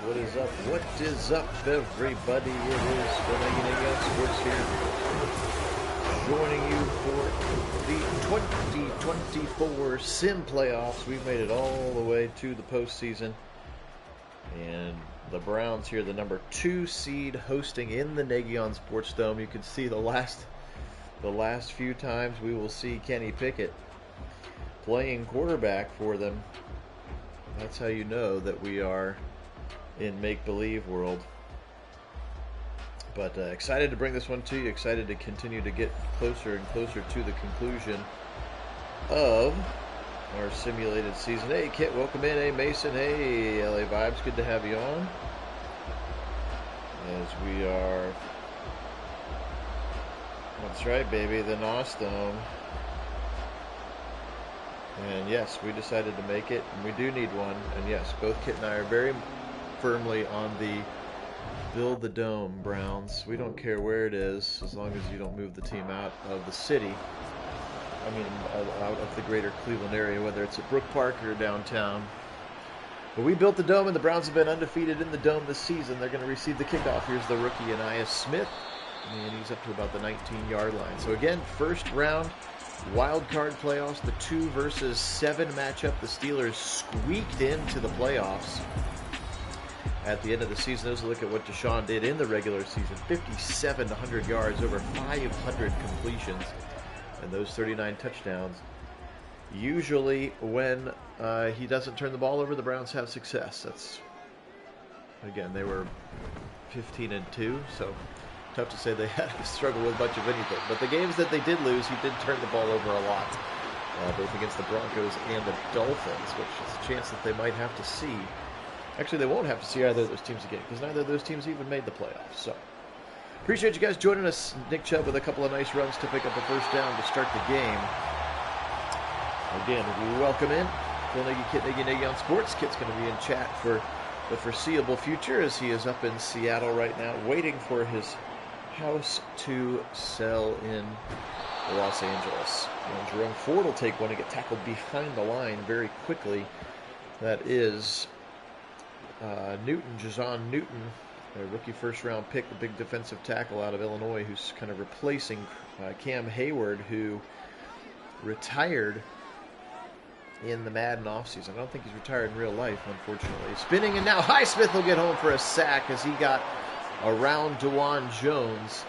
What is up? What is up, everybody? It is Phil Nagy Sports here, joining you for the 2024 Sim Playoffs. We've made it all the way to the postseason, and the Browns here, the number 2 seed, hosting in the Nagy Sports Dome. You can see the last few times we will see Kenny Pickett playing quarterback for them. That's how you know that we are in make-believe world. But excited to bring this one to you, excited to continue to get closer and closer to the conclusion of our simulated season. Hey Kit, welcome in. Hey Mason, hey LA Vibes, good to have you on. As we are, that's right baby, the NOS Dome. And yes, we decided to make it, and we do need one. And yes, both Kit and I are very firmly on the build the dome, Browns. We don't care where it is, as long as you don't move the team out of the city. I mean, out of the greater Cleveland area, whether it's at Brook Park or downtown. But we built the dome, and the Browns have been undefeated in the dome this season. They're going to receive the kickoff. Here's the rookie, Anais Smith, and he's up to about the 19-yard line. So again, first round Wildcard playoffs, the 2 versus 7 matchup. The Steelers squeaked into the playoffs at the end of the season. Let's look at what Deshaun did in the regular season. 57 to 100 yards, over 500 completions, and those 39 touchdowns. Usually when he doesn't turn the ball over, the Browns have success. That's, again, they were 15-2, so tough to say they had to struggle with much of anything. But the games that they did lose, he did turn the ball over a lot, both against the Broncos and the Dolphins, which is a chance that they might have to see. Actually, they won't have to see either of those teams again, because neither of those teams even made the playoffs. So, appreciate you guys joining us. Nick Chubb with a couple of nice runs to pick up a first down to start the game. Again, we welcome in Phil Nagy, Kit Nagy on Sports. Kit's going to be in chat for the foreseeable future, as he is up in Seattle right now, waiting for his house to sell in Los Angeles. And Jerome Ford will take one and get tackled behind the line very quickly. That is Jason Newton, a rookie first-round pick, a big defensive tackle out of Illinois, who's kind of replacing Cam Hayward, who retired in the Madden offseason. I don't think he's retired in real life, unfortunately. Spinning, and now Highsmith will get home for a sack as he got around DeJuan Jones.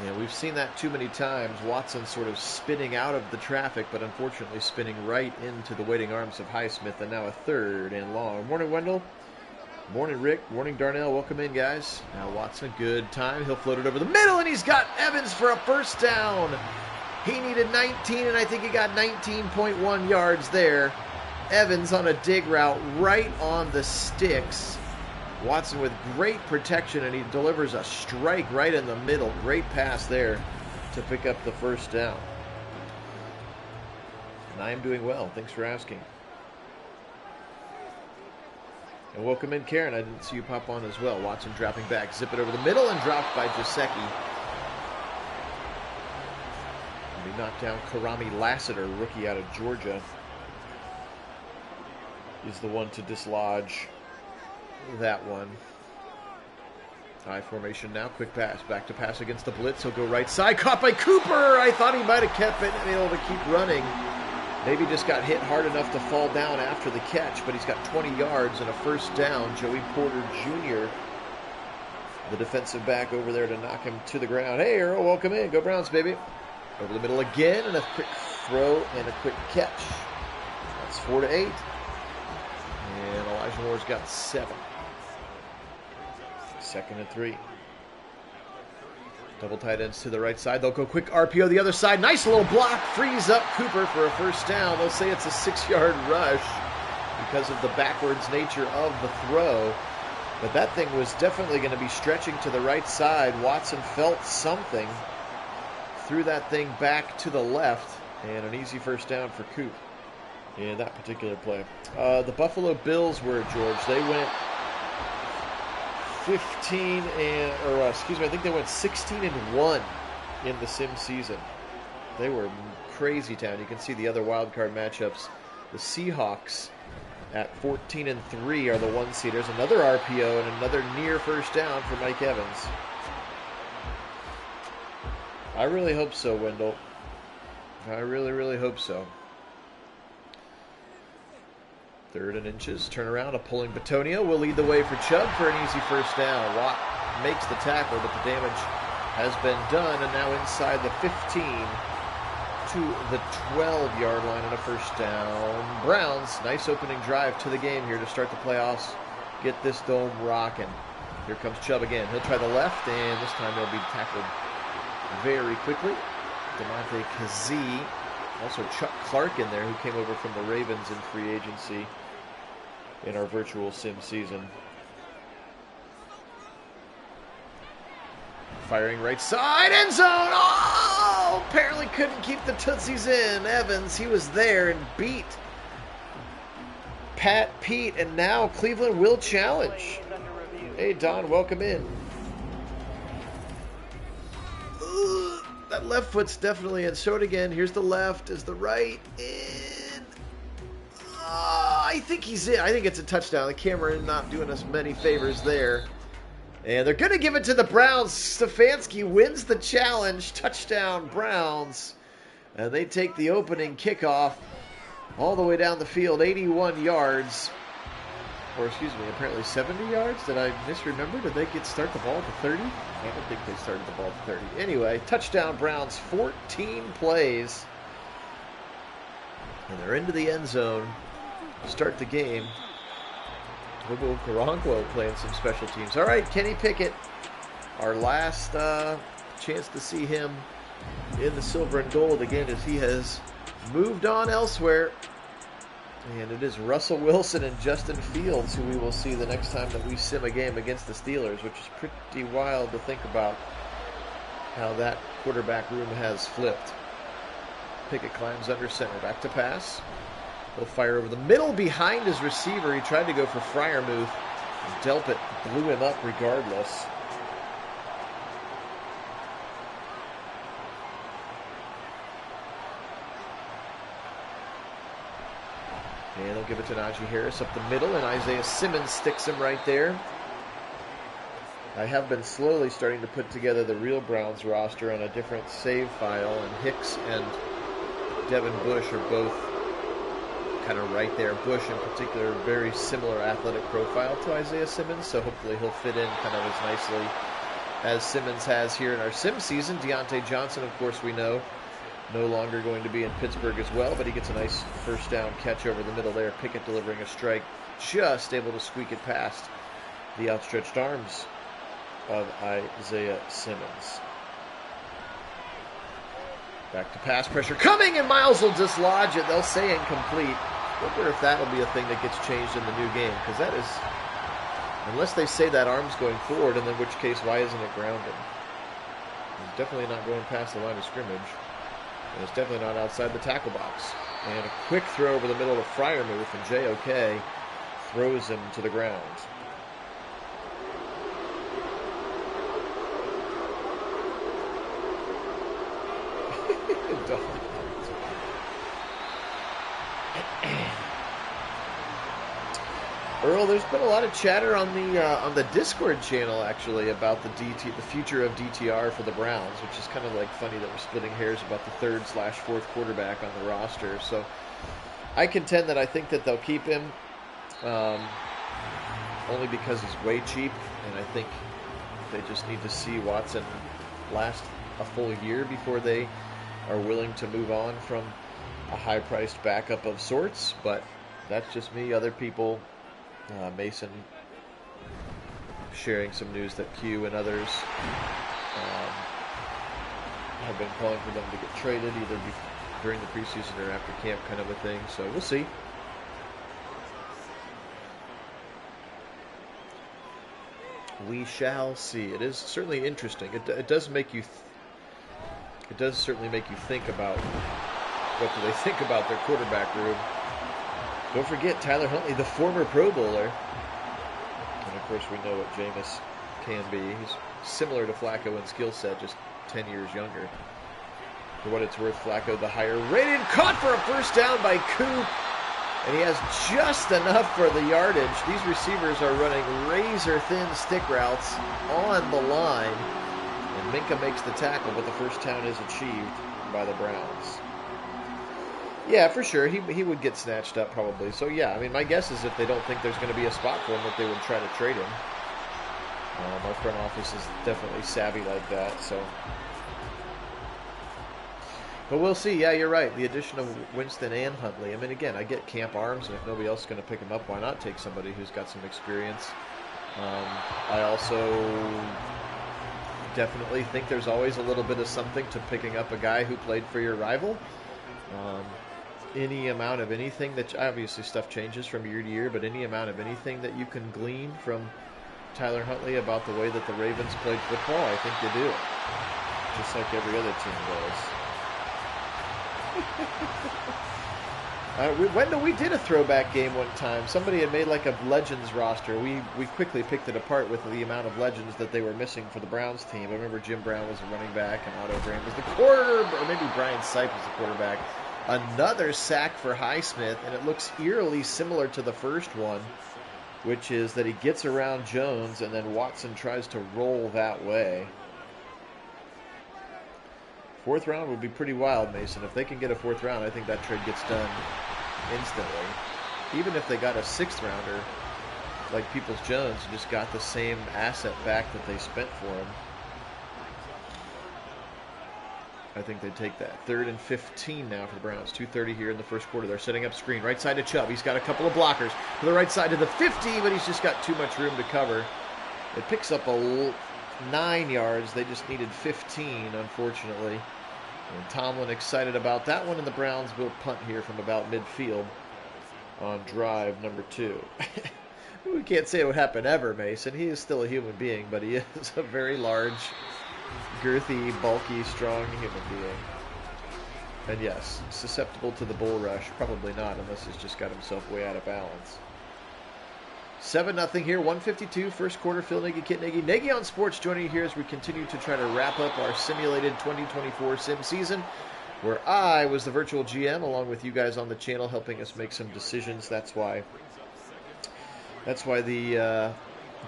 And we've seen that too many times. Watson sort of spinning out of the traffic, but unfortunately spinning right into the waiting arms of Highsmith, and now a 3rd and long. Morning, Wendell. Morning, Rick. Morning, Darnell. Welcome in, guys. Now Watson, good time. He'll float it over the middle, and he's got Evans for a first down. He needed 19, and I think he got 19.1 yards there. Evans on a dig route right on the sticks. Watson with great protection, and he delivers a strike right in the middle. Great pass there to pick up the first down. And I am doing well. Thanks for asking. And welcome in, Karen. I didn't see you pop on as well. Watson dropping back. Zip it over the middle and dropped by Gesicki. And he knocked down Karami Lassiter, rookie out of Georgia. He's the one to dislodge that one. High formation now. Quick pass. Back to pass against the blitz. He'll go right side. Caught by Cooper. I thought he might have kept it and able to keep running. Maybe just got hit hard enough to fall down after the catch, but he's got 20 yards and a first down. Joey Porter Jr., the defensive back over there to knock him to the ground. Hey, Earl, welcome in. Go Browns, baby. Over the middle again, and a quick throw and a quick catch. That's 4-8. And Elijah Moore's got 7. 2nd and 3. Double tight ends to the right side. They'll go quick RPO the other side. Nice little block. Frees up Cooper for a first down. They'll say it's a 6-yard rush because of the backwards nature of the throw. But that thing was definitely going to be stretching to the right side. Watson felt something. Threw that thing back to the left. And an easy first down for Coop in that particular play. The Buffalo Bills were, George. They went 16-1 in the Sim season. They were crazy town. You can see the other wild card matchups. The Seahawks at 14-3 are the one-seeders. Another RPO and another near first down for Mike Evans. I really hope so, Wendell. I really, really hope so. 3rd and inches. Turn around. A pulling Batonio will lead the way for Chubb for an easy first down. Watt makes the tackle, but the damage has been done. And now inside the 15 to the 12-yard line and a first down. Browns, nice opening drive to the game here to start the playoffs. Get this dome rocking. Here comes Chubb again. He'll try the left, and this time he'll be tackled very quickly. Demonte Kazee. Also Chuck Clark in there, who came over from the Ravens in free agency in our virtual sim season. Firing right side, end zone! Oh! Apparently couldn't keep the Tootsies in. Evans, he was there and beat Pete, and now Cleveland will challenge. Hey, Don, welcome in. That left foot's definitely in. Show it again. Here's the left. Is the right in? I think he's in. I think it's a touchdown. The camera is not doing us many favors there. And they're going to give it to the Browns. Stefanski wins the challenge. Touchdown, Browns. And they take the opening kickoff all the way down the field, 81 yards. Or, excuse me, apparently 70 yards? Did I misremember? Did they start the ball at the 30? I don't think they started the ball at the 30. Anyway, touchdown Browns, 14 plays. And they're into the end zone to start the game. Bobo Karanko playing some special teams. All right, Kenny Pickett, our last chance to see him in the silver and gold again as he has moved on elsewhere. And it is Russell Wilson and Justin Fields who we will see the next time that we sim a game against the Steelers, which is pretty wild to think about how that quarterback room has flipped. Pickett climbs under center. Back to pass. He'll fire over the middle behind his receiver. He tried to go for Freiermuth. Delpit blew him up regardless. And they'll give it to Najee Harris up the middle, and Isaiah Simmons sticks him right there. I have been slowly starting to put together the real Browns roster on a different save file, and Hicks and Devin Bush are both kind of right there. Bush in particular, very similar athletic profile to Isaiah Simmons, so hopefully he'll fit in kind of as nicely as Simmons has here in our sim season. Deontay Johnson, of course, we know, no longer going to be in Pittsburgh as well, but he gets a nice first down catch over the middle there. Pickett delivering a strike, just able to squeak it past the outstretched arms of Isaiah Simmons. Back to pass pressure coming, and Miles will dislodge it. They'll say incomplete. Wonder if that'll be a thing that gets changed in the new game, because that is, unless they say that arm's going forward, and in which case, why isn't it grounded? He's definitely not going past the line of scrimmage. And it's definitely not outside the tackle box. And a quick throw over the middle of Freiermuth, and JOK throws him to the ground. Earl, there's been a lot of chatter on the Discord channel actually about the future of DTR for the Browns, which is kind of like funny that we're splitting hairs about the 3rd/4th quarterback on the roster. So I contend that I think that they'll keep him only because he's way cheap, and I think they just need to see Watson last a full year before they are willing to move on from a high-priced backup of sorts. But that's just me. Other people, Mason sharing some news that Q and others have been calling for them to get traded either during the preseason or after camp, kind of a thing. So we'll see. We shall see. It is certainly interesting. It does make you. It does certainly make you think about what do they think about their quarterback room. Don't forget Tyler Huntley, the former Pro Bowler. And, of course, we know what Jameis can be. He's similar to Flacco in skill set, just 10 years younger. For what it's worth, Flacco, the higher rated, caught for a first down by Coop. And he has just enough for the yardage. These receivers are running razor-thin stick routes on the line. And Minka makes the tackle, but the first down is achieved by the Browns. Yeah, for sure. He would get snatched up probably. So, yeah, I mean, my guess is if they don't think there's going to be a spot for him, that they would try to trade him. Our front office is definitely savvy like that, so... But we'll see. Yeah, you're right. The addition of Winston and Huntley. I mean, again, I get camp arms, and if nobody else is going to pick him up, why not take somebody who's got some experience? I also definitely think there's always a little bit of something to picking up a guy who played for your rival. Any amount of anything that, obviously stuff changes from year to year, but any amount of anything that you can glean from Tyler Huntley about the way that the Ravens played football, I think you do. Just like every other team does. We did a throwback game one time. Somebody had made like a Legends roster. We quickly picked it apart with the amount of Legends that they were missing for the Browns team. I remember Jim Brown was a running back and Otto Graham was the quarter, or maybe Brian Sipe was the quarterback. Another sack for Highsmith, and it looks eerily similar to the first one, which is that he gets around Jones and then Watson tries to roll that way. Fourth round would be pretty wild, Mason. If they can get a fourth round, I think that trade gets done instantly. Even if they got a sixth rounder, like Peoples-Jones, and just got the same asset back that they spent for him, I think they'd take that. 3rd and 15 now for the Browns. 2:30 here in the first quarter. They're setting up screen. Right side to Chubb. He's got a couple of blockers. To the right side to the 50, but he's just got too much room to cover. It picks up 9 yards. They just needed 15, unfortunately. And Tomlin excited about that one, and the Browns will punt here from about midfield on drive number 2. We can't say it would happen ever, Mason. He is still a human being, but he is a very large, girthy, bulky, strong human being. And yes, susceptible to the bull rush. Probably not, unless he's just got himself way out of balance. 7-0 here, 1:52, first quarter. Phil Nagy, Kit Nagy. Nagy on Sports joining you here as we continue to try to wrap up our simulated 2024 sim season, where I was the virtual GM along with you guys on the channel helping us make some decisions. That's why the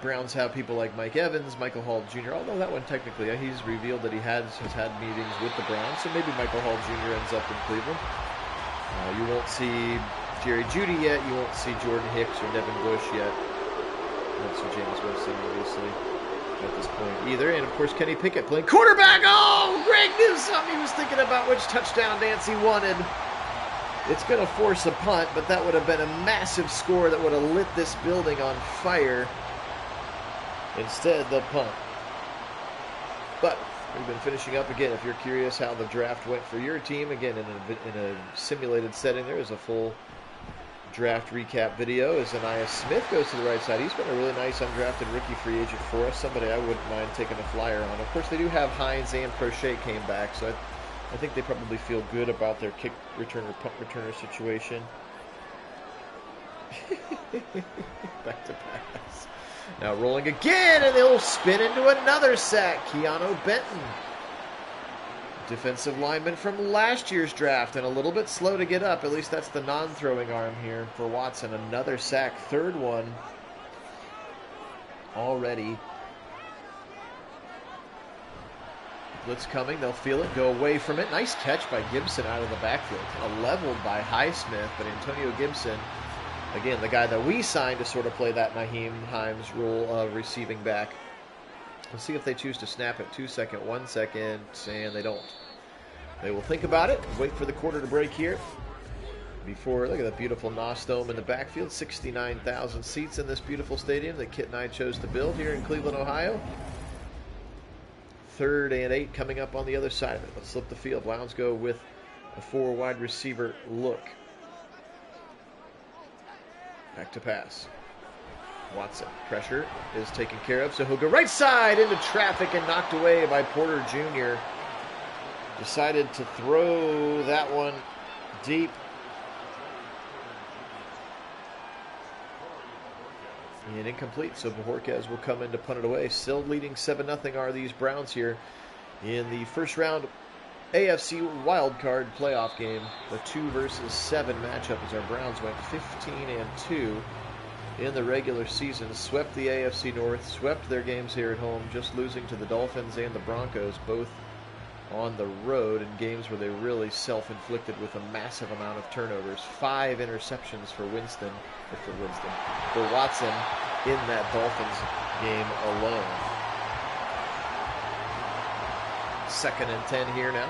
Browns have people like Mike Evans, Michael Hall Jr., although that one technically, he's revealed that he has had meetings with the Browns, so maybe Michael Hall Jr. ends up in Cleveland. You won't see Jerry Jeudy yet. You won't see Jordan Hicks or Devin Bush yet. You won't see James Winston, obviously, at this point either. And, of course, Kenny Pickett playing quarterback. Oh, Greg knew something. He was thinking about which touchdown dance he wanted. It's going to force a punt, but that would have been a massive score that would have lit this building on fire. Instead, the punt. But we've been finishing up again. If you're curious how the draft went for your team, again, in a simulated setting, there is a full draft recap video as Anaya Smith goes to the right side. He's been a really nice undrafted rookie free agent for us. Somebody I wouldn't mind taking a flyer on. Of course, they do have Hines and Crochet came back, so I think they probably feel good about their kick returner, punt returner situation. Back to pass. Now rolling again, and they'll spin into another sack. Keanu Benton, defensive lineman from last year's draft, and a little bit slow to get up. At least that's the non-throwing arm here for Watson. Another sack, third one already. Blitz coming, they'll feel it, go away from it. Nice catch by Gibson out of the backfield. Leveled by Highsmith, but Antonio Gibson, again, the guy that we signed to sort of play that Nyheim Hines role of receiving back. We'll see if they choose to snap it. 2 second, 1 second, and they don't. They will think about it, wait for the quarter to break here. Before, look at that beautiful NOS Dome in the backfield. 69,000 seats in this beautiful stadium that Kit Nagy chose to build here in Cleveland, Ohio. 3rd and 8 coming up on the other side of it. Let's flip the field. Browns go with a 4 wide receiver look. Back to pass. Watson. Pressure is taken care of, so he'll go right side into traffic and knocked away by Porter Jr. Decided to throw that one deep. And incomplete, so Bojorquez will come in to punt it away. Still leading 7-0 are these Browns here in the first round AFC Wildcard playoff game. The 2 versus 7 matchup as our Browns went 15-2 in the regular season. Swept the AFC North, swept their games here at home, just losing to the Dolphins and the Broncos, both on the road in games where they really self-inflicted with a massive amount of turnovers. 5 interceptions for Watson in that Dolphins game alone. 2nd and 10 here now.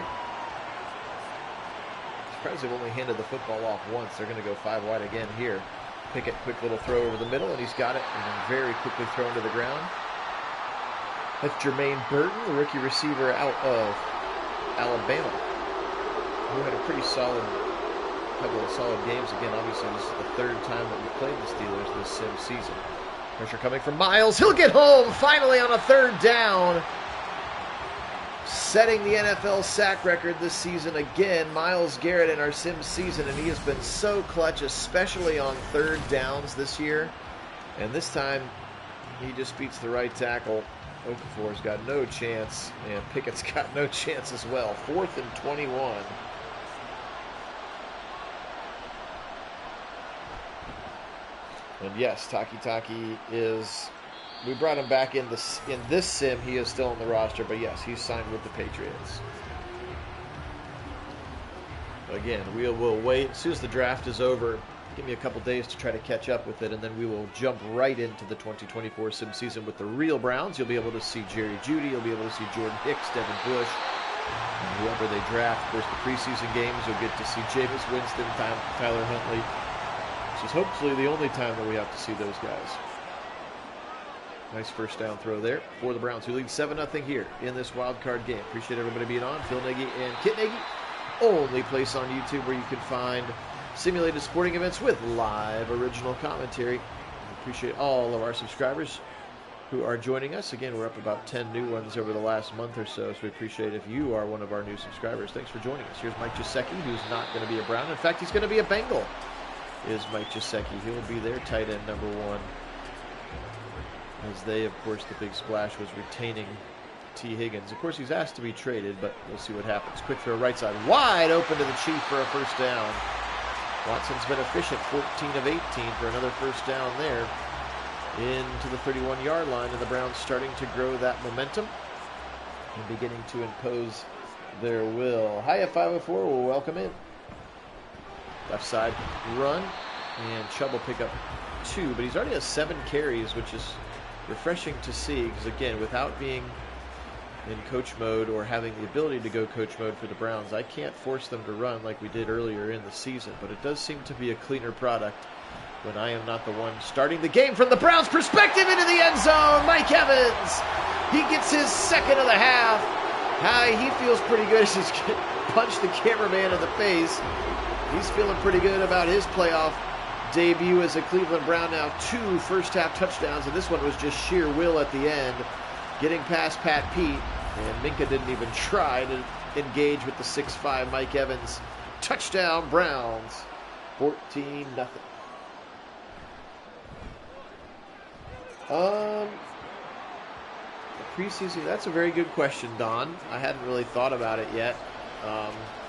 Surprised they've only handed the football off once. They're going to go 5 wide again here. Pickett, quick little throw over the middle, and he's got it, and then very quickly thrown to the ground. That's Jermaine Burton, the rookie receiver out of Alabama, who had a pretty couple of solid games. Again, obviously, this is the 3rd time that we've played the Steelers this sim season. Pressure coming from Miles. He'll get home finally on a 3rd down. Setting the NFL sack record this season again, Myles Garrett in our sim season, and he has been so clutch, especially on 3rd downs this year. And this time, he just beats the right tackle. Okafor's got no chance, and Pickett's got no chance as well. 4th and 21. And yes, Taki is... We brought him back in this sim. He is still on the roster, but yes, he's signed with the Patriots. Again, we will wait. As soon as the draft is over, give me a couple days to try to catch up with it, and then we will jump right into the 2024 sim season with the real Browns. You'll be able to see Jerry Jeudy. You'll be able to see Jordan Hicks, Devin Bush, and whoever they draft. Of course, the preseason games, you'll get to see Jameis Winston, Tyler Huntley. This is hopefully the only time that we have to see those guys. Nice 1st down throw there for the Browns, who lead 7-0 here in this wild card game. Appreciate everybody being on. Phil Nagy and Kit Nagy. Only place on YouTube where you can find simulated sporting events with live original commentary. Appreciate all of our subscribers who are joining us. Again, we're up about 10 new ones over the last month or so, so we appreciate if you are one of our new subscribers. Thanks for joining us. Here's Mike Gesicki, who's not going to be a Brown. In fact, he's going to be a Bengal, is Mike Gesicki. He will be their tight end number 1. As they, of course, the big splash was retaining T. Higgins. Of course, he's asked to be traded, but we'll see what happens. Quick throw right side, wide open to the Chief for a 1st down. Watson's been efficient, 14 of 18 for another 1st down there into the 31-yard line, and the Browns starting to grow that momentum and beginning to impose their will. Hiya 504 will welcome in. Left side run, and Chubb will pick up 2, but he's already has 7 carries, which is refreshing to see, because again, without being in coach mode or having the ability to go coach mode for the Browns, I can't force them to run like we did earlier in the season, but it does seem to be a cleaner product when I am not the one starting the game from the Browns' perspective into the end zone. Mike Evans, he gets his 2nd of the half. He feels pretty good as he's punched the cameraman in the face. He's feeling pretty good about his playoff debut as a Cleveland Brown. Now 2 first-half touchdowns, and this one was just sheer will at the end, getting past Pat Pete, and Minka didn't even try to engage with the 6'5" Mike Evans. Touchdown Browns, 14-0. The preseason, that's a very good question, Don. I hadn't really thought about it yet.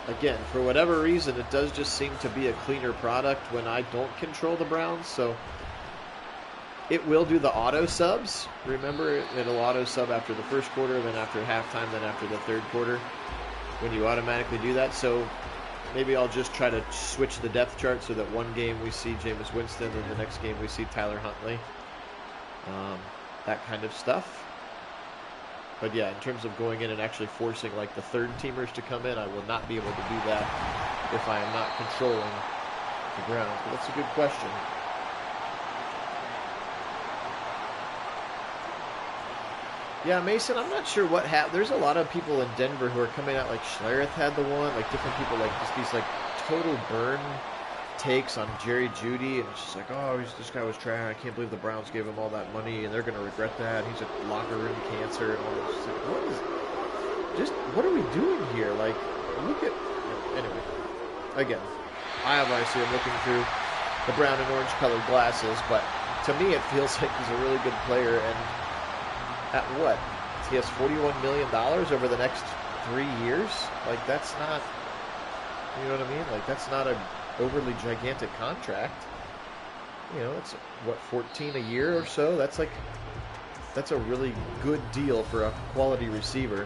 Again, for whatever reason, it does just seem to be a cleaner product when I don't control the Browns. So it will do the auto subs. Remember, it'll auto sub after the 1st quarter, then after halftime, then after the 3rd quarter, when you automatically do that. So maybe I'll just try to switch the depth chart so that one game we see Jameis Winston and the next game we see Tyler Huntley. That kind of stuff. But yeah, in terms of going in and actually forcing like the 3rd teamers to come in, I will not be able to do that if I am not controlling the Browns. But that's a good question. Yeah, Mason, I'm not sure what happened. There's a lot of people in Denver who are coming out, like Schlereth had the one, like different people, like just these like total burn takes on Jerry Jeudy, and it's just like, oh, this guy was trash. I can't believe the Browns gave him all that money, and they're going to regret that. He's a locker room cancer, and all this. Just like, what are we doing here? Like, look at, anyway. Again, I obviously am looking through the brown and orange colored glasses, but to me, it feels like he's a really good player, and at what? He has $41 million over the next 3 years. Like, that's not, you know what I mean? Like, that's not a overly gigantic contract. You know, it's what, 14 a year or so. That's a really good deal for a quality receiver.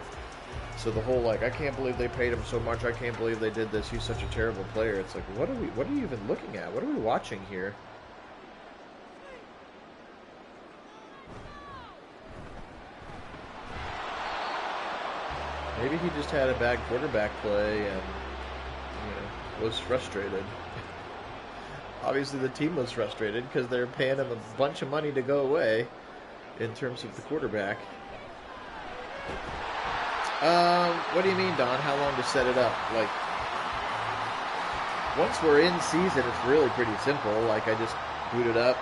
So the whole, like, I can't believe they paid him so much. I can't believe they did this. He's such a terrible player. It's like, what are you even looking at? What are we watching here? Maybe he just had a bad quarterback play and, you know, was frustrated. Obviously the team was frustrated because they're paying him a bunch of money to go away in terms of the quarterback. What do you mean, Don? How long to set it up? Like, once we're in season, it's really pretty simple. Like, I just boot it up.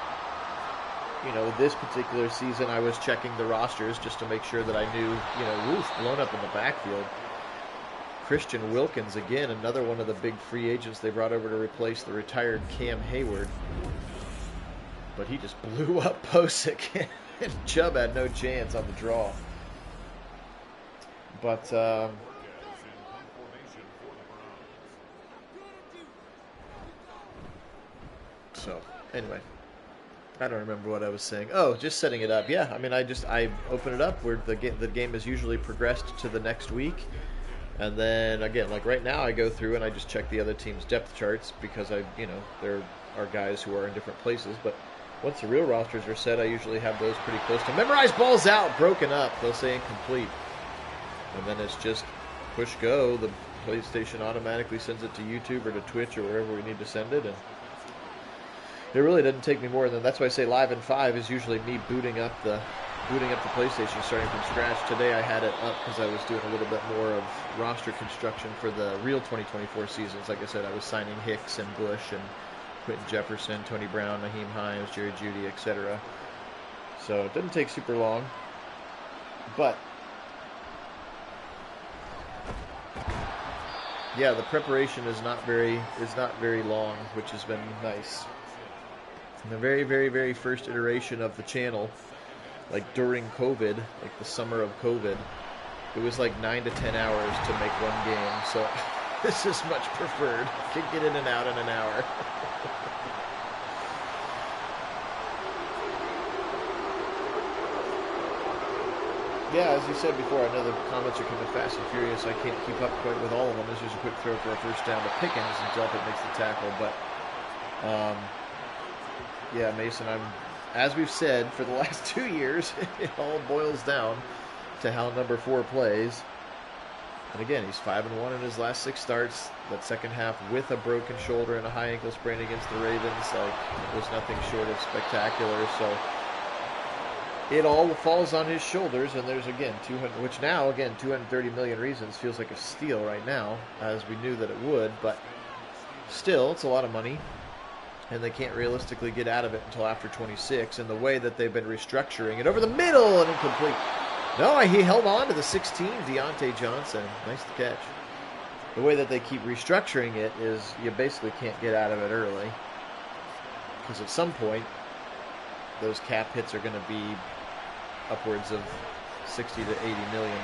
You know, this particular season, I was checking the rosters just to make sure that I knew, you know, woof, blown up in the backfield. Christian Wilkins, again, another one of the big free agents they brought over to replace the retired Cam Hayward. But he just blew up Posick, and Chubb had no chance on the draw. But, so, anyway. I don't remember what I was saying. Oh, just setting it up. Yeah, I mean, I open it up where the game is usually progressed to the next week. And then, again, like right now, I go through and I just check the other team's depth charts because there are guys who are in different places. But once the real rosters are set, I usually have those pretty close to memorized. Balls out, broken up. They'll say incomplete. And then it's just push go. The PlayStation automatically sends it to YouTube or to Twitch or wherever we need to send it. And it really doesn't take me more than, that's why I say live in 5 is usually me booting up the PlayStation starting from scratch. Today I had it up because I was doing a little bit more of roster construction for the real 2024 seasons. Like I said, I was signing Hicks and Bush and Quentin Jefferson, Tony Brown, Naheem Hines, Jerry Jeudy, etc. So it doesn't take super long, but yeah, the preparation is not very long, which has been nice. In the very, very, very first iteration of the channel, like during COVID, like the summer of COVID, it was like 9 to 10 hours to make one game. So this is much preferred. Can get in and out in an hour. Yeah, as you said before, I know the comments are coming fast and furious. I can't keep up quite with all of them. This is a quick throw for a first down to Pickens and Delpit makes the tackle. But yeah, Mason, as we've said for the last 2 years, it all boils down to how number 4 plays. And again, he's 5-1 in his last 6 starts. That second half with a broken shoulder and a high ankle sprain against the Ravens, like, it was nothing short of spectacular. So it all falls on his shoulders, and there's, again, 230 million reasons feels like a steal right now, as we knew that it would, but still, it's a lot of money. And they can't realistically get out of it until after 26. And the way that they've been restructuring it over the middle and incomplete. No, he held on to the 16, Deontay Johnson. Nice to catch. The way that they keep restructuring it is you basically can't get out of it early. Because at some point, those cap hits are going to be upwards of $60 to $80 million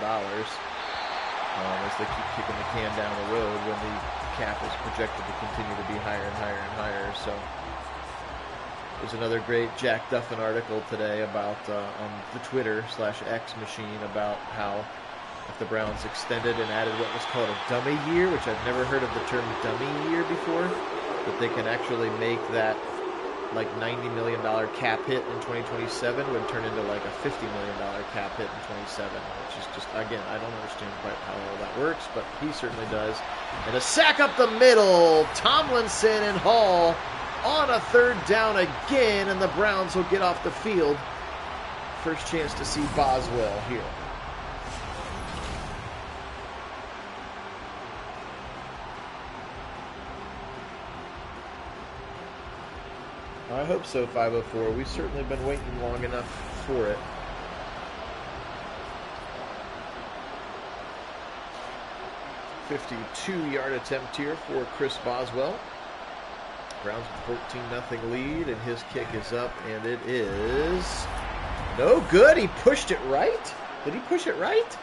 as they keep kicking the can down the road when the cap is projected to continue to be higher and higher and higher. So there's another great Jack Duffin article today about on the Twitter/X machine about how if the Browns extended and added what was called a dummy year, which I've never heard of the term dummy year before, that they can actually make that like $90 million cap hit in 2027 would turn into like a $50 million cap hit in 27, which is just, again, I don't understand quite how all that works, but he certainly does. And a sack up the middle, Tomlinson and Hall on a third down again, and the Browns will get off the field. First chance to see Boswell here. I hope so, 504. We've certainly been waiting long enough for it. $52-yard attempt here for Chris Boswell. Browns with 14-0 lead, and his kick is up, and it is no good. He pushed it right. Did he push it right?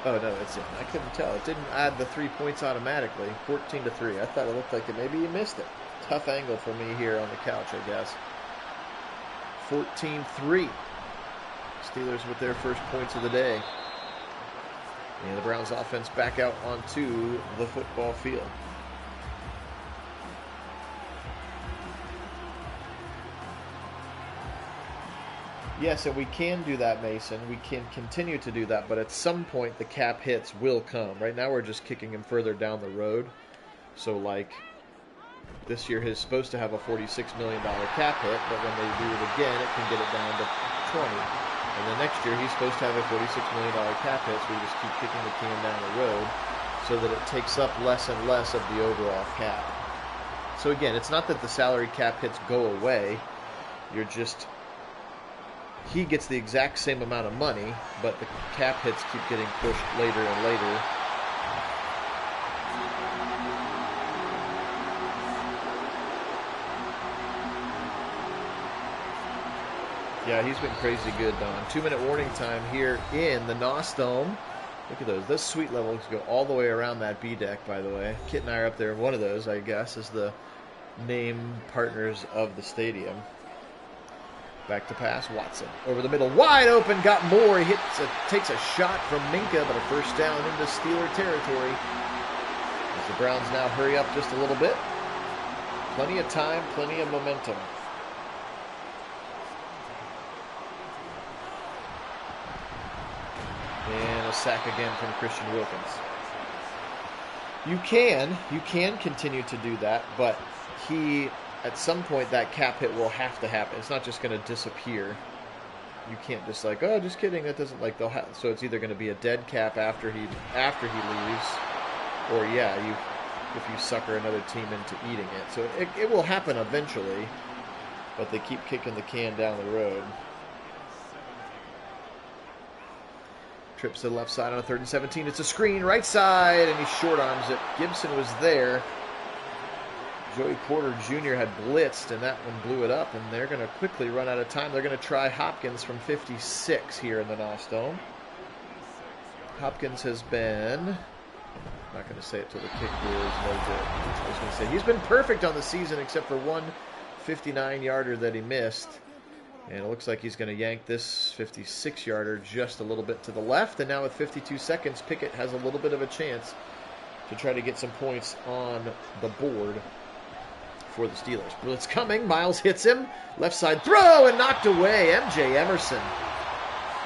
Oh, no, it's in. I couldn't tell. It didn't add the 3 points automatically. 14-3. I thought it looked like it. Maybe you missed it. Tough angle for me here on the couch, I guess. 14-3. Steelers with their first points of the day. And the Browns offense back out onto the football field. Yes, and we can do that, Mason. We can continue to do that, but at some point the cap hits will come. Right now we're just kicking him further down the road. So, like, this year he's supposed to have a $46 million cap hit, but when they do it again, it can get it down to 20. And then next year he's supposed to have a $46 million cap hit, so we just keep kicking the can down the road so that it takes up less and less of the overall cap. So again, it's not that the salary cap hits go away. You're just... He gets the exact same amount of money, but the cap hits keep getting pushed later and later. Yeah, he's been crazy good, Don. 2-minute warning time here in the NOS Dome. Look at those. Those suite levels go all the way around that B deck, by the way. Kit and I are up there. One of those, I guess, is the name partners of the stadium. Back to pass, Watson. Over the middle, wide open, got more. He takes a shot from Minka, but a first down into Steeler territory. As the Browns now hurry up just a little bit. Plenty of time, plenty of momentum. And a sack again from Christian Wilkins. You can continue to do that, but at some point that cap hit will have to happen. It's not just going to disappear. You can't just like, oh, just kidding. That doesn't like they'll so it's either going to be a dead cap after he leaves, or yeah, if you sucker another team into eating it. So it will happen eventually, but they keep kicking the can down the road. Trips to the left side on a 3rd and 17. It's a screen, right side, and he short arms it. Gibson was there. Joey Porter Jr. had blitzed, and that one blew it up, and they're going to quickly run out of time. They're going to try Hopkins from 56 here in the NOS Dome. Hopkins has been, I'm not going to say it till the kick is no good. I was going to say he's been perfect on the season except for one 59-yarder that he missed. And it looks like he's going to yank this 56-yarder just a little bit to the left. And now with 52 seconds, Pickett has a little bit of a chance to try to get some points on the board for the Steelers. Blitz coming. Miles hits him. Left side throw and knocked away. MJ Emerson,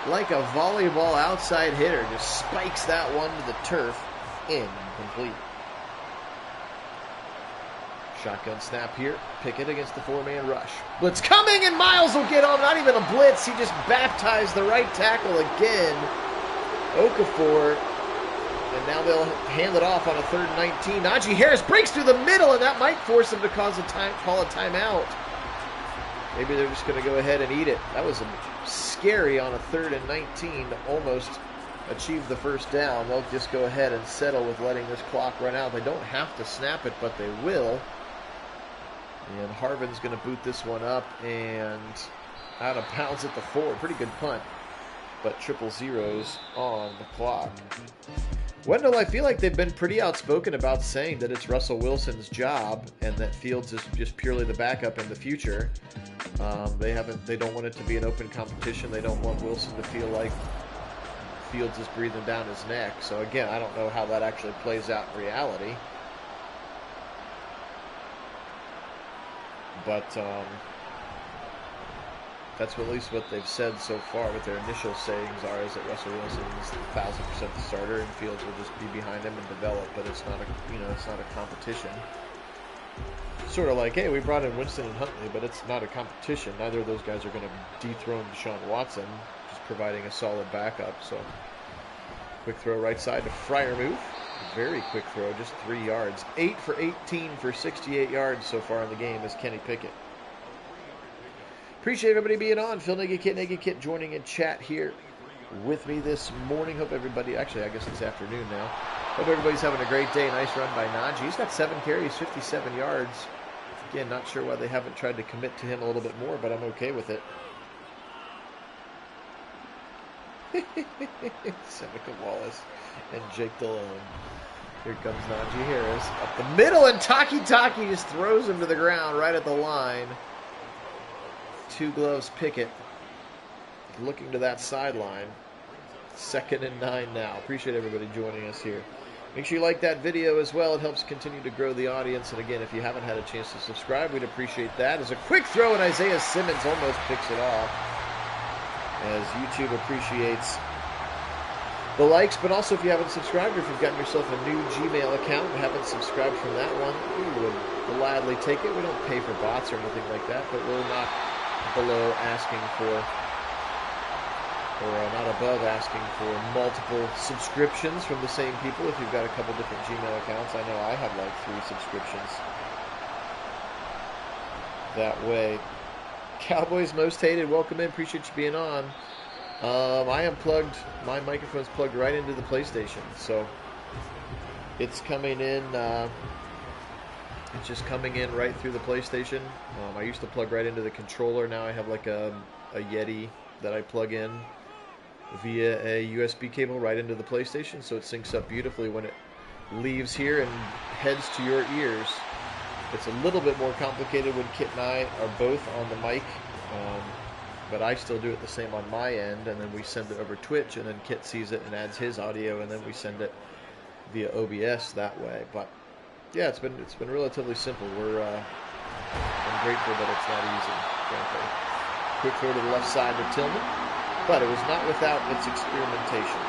like a volleyball outside hitter, just spikes that one to the turf. Incomplete. Shotgun snap here. Pickett against the 4-man rush. Blitz coming, and Miles will get on. Not even a blitz. He just baptized the right tackle again. Okafor. And now they'll hand it off on a 3rd and 19. Najee Harris breaks through the middle, and that might force him to call a timeout. Maybe they're just going to go ahead and eat it. That was scary on a 3rd and 19 to almost achieve the first down. They'll just go ahead and settle with letting this clock run out. They don't have to snap it, but they will. And Harvin's going to boot this one up and out of bounds at the 4. Pretty good punt, but 000 on the clock. Wendell, I feel like they've been pretty outspoken about saying that it's Russell Wilson's job and that Fields is just purely the backup in the future. They don't want it to be an open competition. They don't want Wilson to feel like Fields is breathing down his neck. So again, I don't know how that actually plays out in reality. But that's at least what they've said so far. What their initial sayings are is that Russell Wilson is 1,000% the starter, and Fields will just be behind him and develop. But it's not it's not a competition. Sort of like, hey, we brought in Winston and Huntley, but it's not a competition. Neither of those guys are going to dethrone Deshaun Watson, just providing a solid backup. So, quick throw right side to Freiermuth. Very quick throw, just 3 yards. 8 for 18 for 68 yards so far in the game is Kenny Pickett. Appreciate everybody being on. Phil Nagy, Kit joining in chat here with me this morning. Hope everybody, actually I guess this afternoon now. Hope everybody's having a great day. Nice run by Nagy. He's got 7 carries, 57 yards. Again, not sure why they haven't tried to commit to him a little bit more, but I'm okay with it. Seneca Wallace and Jake Delhomme. Here comes Najee Harris up the middle, and Taki just throws him to the ground right at the line. Two gloves Pickett looking to that sideline. 2nd and 9 now. Appreciate everybody joining us here. Make sure you like that video as well. It helps continue to grow the audience. And again, if you haven't had a chance to subscribe, we'd appreciate that. As a quick throw, and Isaiah Simmons almost picks it off. As YouTube appreciates the likes, but also if you haven't subscribed, or if you've gotten yourself a new Gmail account and haven't subscribed from that one, we would gladly take it. We don't pay for bots or anything like that, but we're not below asking for, or not above asking for multiple subscriptions from the same people. If you've got a couple different Gmail accounts, I know I have like 3 subscriptions that way. Cowboys Most Hated, welcome in. Appreciate you being on. I am plugged, my microphone's plugged right into the PlayStation, so it's coming in, it's just coming in right through the PlayStation. I used to plug right into the controller. Now I have like a Yeti that I plug in via a USB cable right into the PlayStation, so it syncs up beautifully when it leaves here and heads to your ears. It's a little bit more complicated when Kit and I are both on the mic, but I still do it the same on my end, and then we send it over Twitch, and then Kit sees it and adds his audio, and then we send it via OBS that way. But yeah, it's been relatively simple. I'm grateful that it's not easy, frankly. Quick throw to the left side to Tillman, but it was not without its experimentation.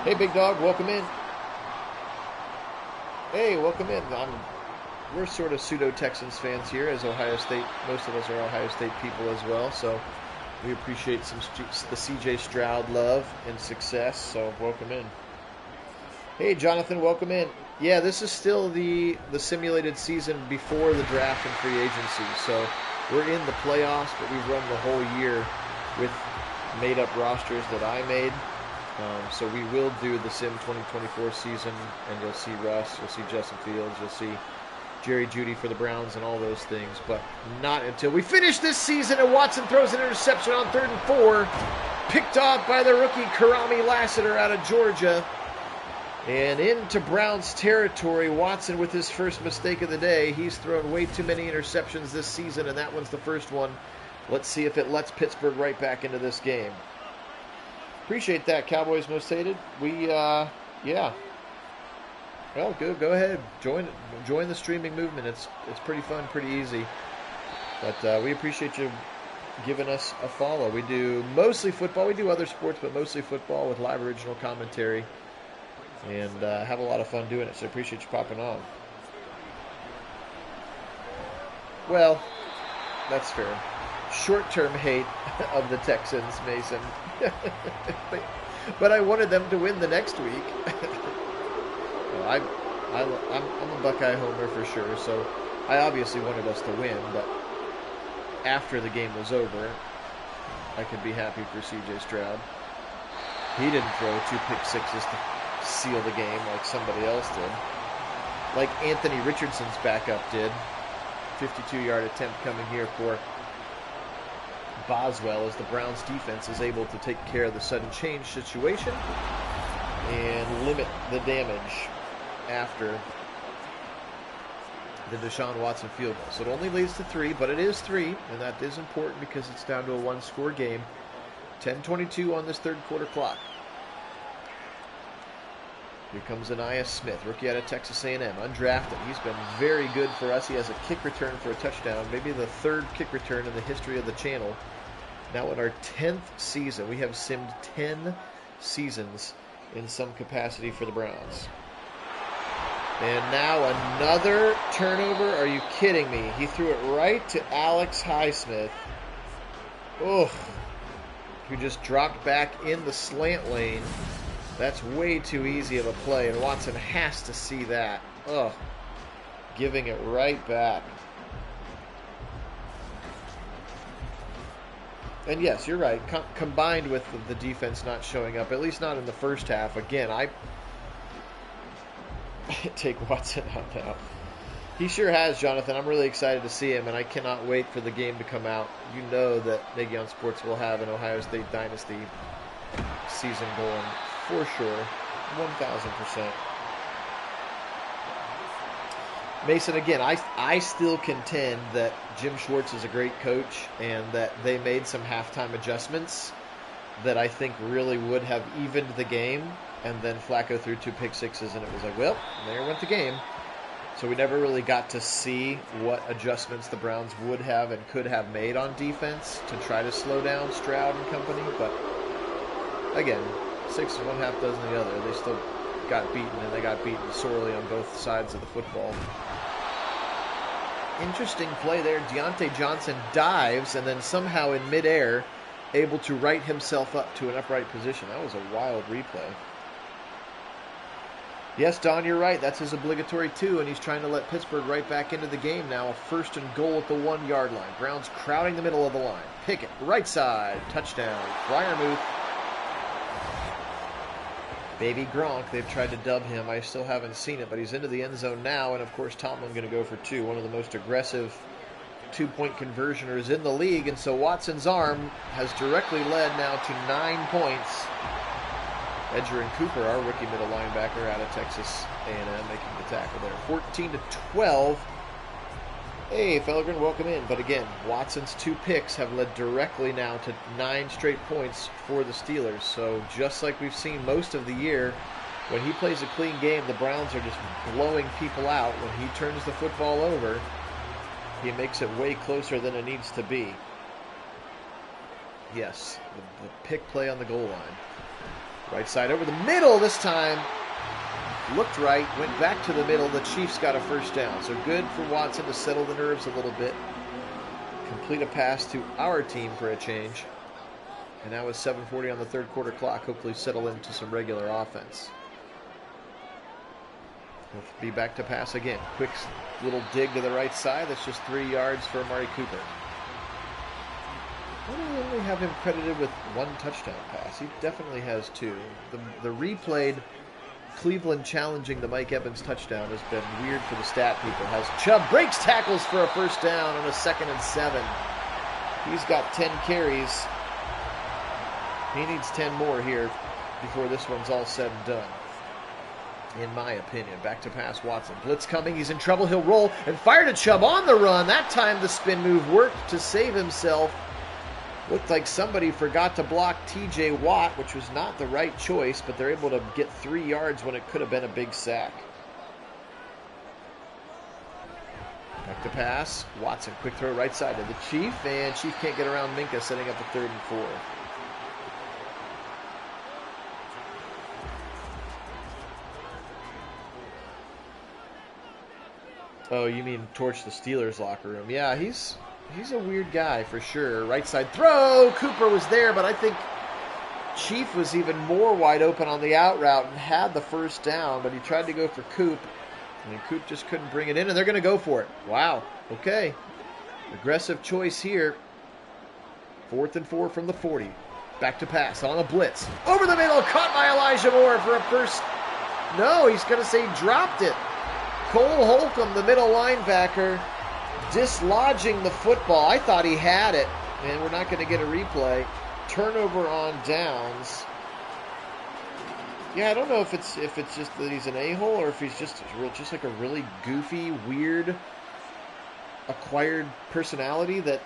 Hey, big dog, welcome in. Hey, welcome in. We're sort of pseudo-Texans fans here, as Ohio State. Most of us are Ohio State people as well, so we appreciate the C.J. Stroud love and success, so welcome in. Hey, Jonathan, welcome in. Yeah, this is still the simulated season before the draft and free agency, so we're in the playoffs, but we've run the whole year with made-up rosters that I made. So we will do the Sim 2024 season, and you'll see Russ, you'll see Justin Fields, you'll see Jerry Jeudy for the Browns and all those things, but not until we finish this season. And Watson throws an interception on 3rd and 4, picked off by the rookie Karami Lassiter out of Georgia. And into Browns territory, Watson with his first mistake of the day. He's thrown way too many interceptions this season, and that one's the first one. Let's see if it lets Pittsburgh right back into this game. Appreciate that, Cowboys Most Hated. Yeah. Well, go ahead. Join the streaming movement. It's pretty fun, pretty easy. But we appreciate you giving us a follow. We do mostly football. We do other sports, but mostly football with live original commentary. And have a lot of fun doing it, so I appreciate you popping on. Well, that's fair. Short-term hate of the Texans, Mason. But I wanted them to win the next week. I'm a Buckeye homer for sure, so I obviously wanted us to win, but after the game was over, I could be happy for C.J. Stroud. He didn't throw 2 pick sixes to seal the game like somebody else did. Like Anthony Richardson's backup did. 52-yard attempt coming here for Boswell as the Browns defense is able to take care of the sudden change situation and limit the damage after the Deshaun Watson field goal. So it only leads to 3, but it is 3, and that is important because it's down to a 1-score game. 10:22 on this third quarter clock. Here comes Aniyah Smith, rookie out of Texas A&M, undrafted. He's been very good for us. He has a kick return for a touchdown, maybe the 3rd kick return in the history of the channel. Now in our 10th season, we have simmed 10 seasons in some capacity for the Browns. And now another turnover. Are you kidding me? He threw it right to Alex Highsmith. Oh, who just dropped back in the slant lane. That's way too easy of a play, and Watson has to see that. Oh, giving it right back. And yes, you're right. Combined with the defense not showing up, at least not in the first half. Again, I take Watson out now. He sure has, Jonathan. I'm really excited to see him, and I cannot wait for the game to come out. You know that Nagy on Sports will have an Ohio State Dynasty season going for sure, 1,000%. Mason, again, I still contend that Jim Schwartz is a great coach and that they made some halftime adjustments that I think really would have evened the game, and then Flacco threw 2 pick sixes, and it was like, well, there went the game. So we never really got to see what adjustments the Browns would have and could have made on defense to try to slow down Stroud and company. But again, 6 and 1/2 dozen the other. They still got beaten, and they got beaten sorely on both sides of the football. Interesting play there. Deontay Johnson dives and then somehow in midair able to right himself up to an upright position. That was a wild replay. Yes, Don, you're right. That's his obligatory 2, and he's trying to let Pittsburgh right back into the game now. A 1st and goal at the 1-yard line. Browns crowding the middle of the line. Pickett, right side, touchdown. Freiermuth. Baby Gronk, they've tried to dub him. I still haven't seen it, but he's into the end zone now, and of course Tomlin going to go for 2. One of the most aggressive 2-point conversioners in the league, and so Watson's arm has directly led now to 9 points. Edger and Cooper, our rookie middle linebacker out of Texas A&M, making the tackle there. 14-12. Hey, Felgren, welcome in. But again, Watson's 2 picks have led directly now to 9 straight points for the Steelers. So just like we've seen most of the year, when he plays a clean game, the Browns are just blowing people out. When he turns the football over, he makes it way closer than it needs to be. Yes, the pick play on the goal line. Right side over the middle this time. Looked right, went back to the middle. The Chiefs got a 1st down. So good for Watson to settle the nerves a little bit. Complete a pass to our team for a change. And now with 7:40 on the 3rd quarter clock, hopefully settle into some regular offense. We'll be back to pass again. Quick little dig to the right side. That's just 3 yards for Amari Cooper. Why do we only have him credited with 1 touchdown pass? He definitely has 2. The replayed Cleveland challenging the Mike Evans touchdown has been weird for the stat people. Has Chubb breaks tackles for a 1st down on a 2nd and 7. He's got 10 carries. He needs 10 more here before this one's all said and done, in my opinion. Back to pass, Watson. Blitz coming. He's in trouble. He'll roll and fire to Chubb on the run. That time the spin move worked to save himself. Looked like somebody forgot to block T.J. Watt, which was not the right choice, but they're able to get 3 yards when it could have been a big sack. Back to pass. Watson, quick throw right side to the Chief, and Chief can't get around Minka, setting up a 3rd and 4. Oh, you mean torch the Steelers locker room? Yeah, he's a weird guy for sure. Right side throw. Cooper was there, but I think Chief was even more wide open on the out route and had the 1st down, but he tried to go for Coop, and Coop just couldn't bring it in, and they're going to go for it. Wow. Okay. Aggressive choice here. 4th and 4 from the 40. Back to pass on a blitz. Over the middle, caught by Elijah Moore for a 1st. No, he's going to say dropped it. Cole Holcomb, the middle linebacker, dislodging the football. I thought he had it, and we're not going to get a replay. Turnover on downs. Yeah, I don't know if it's just that he's an a-hole or if he's just like a really goofy, weird, acquired personality that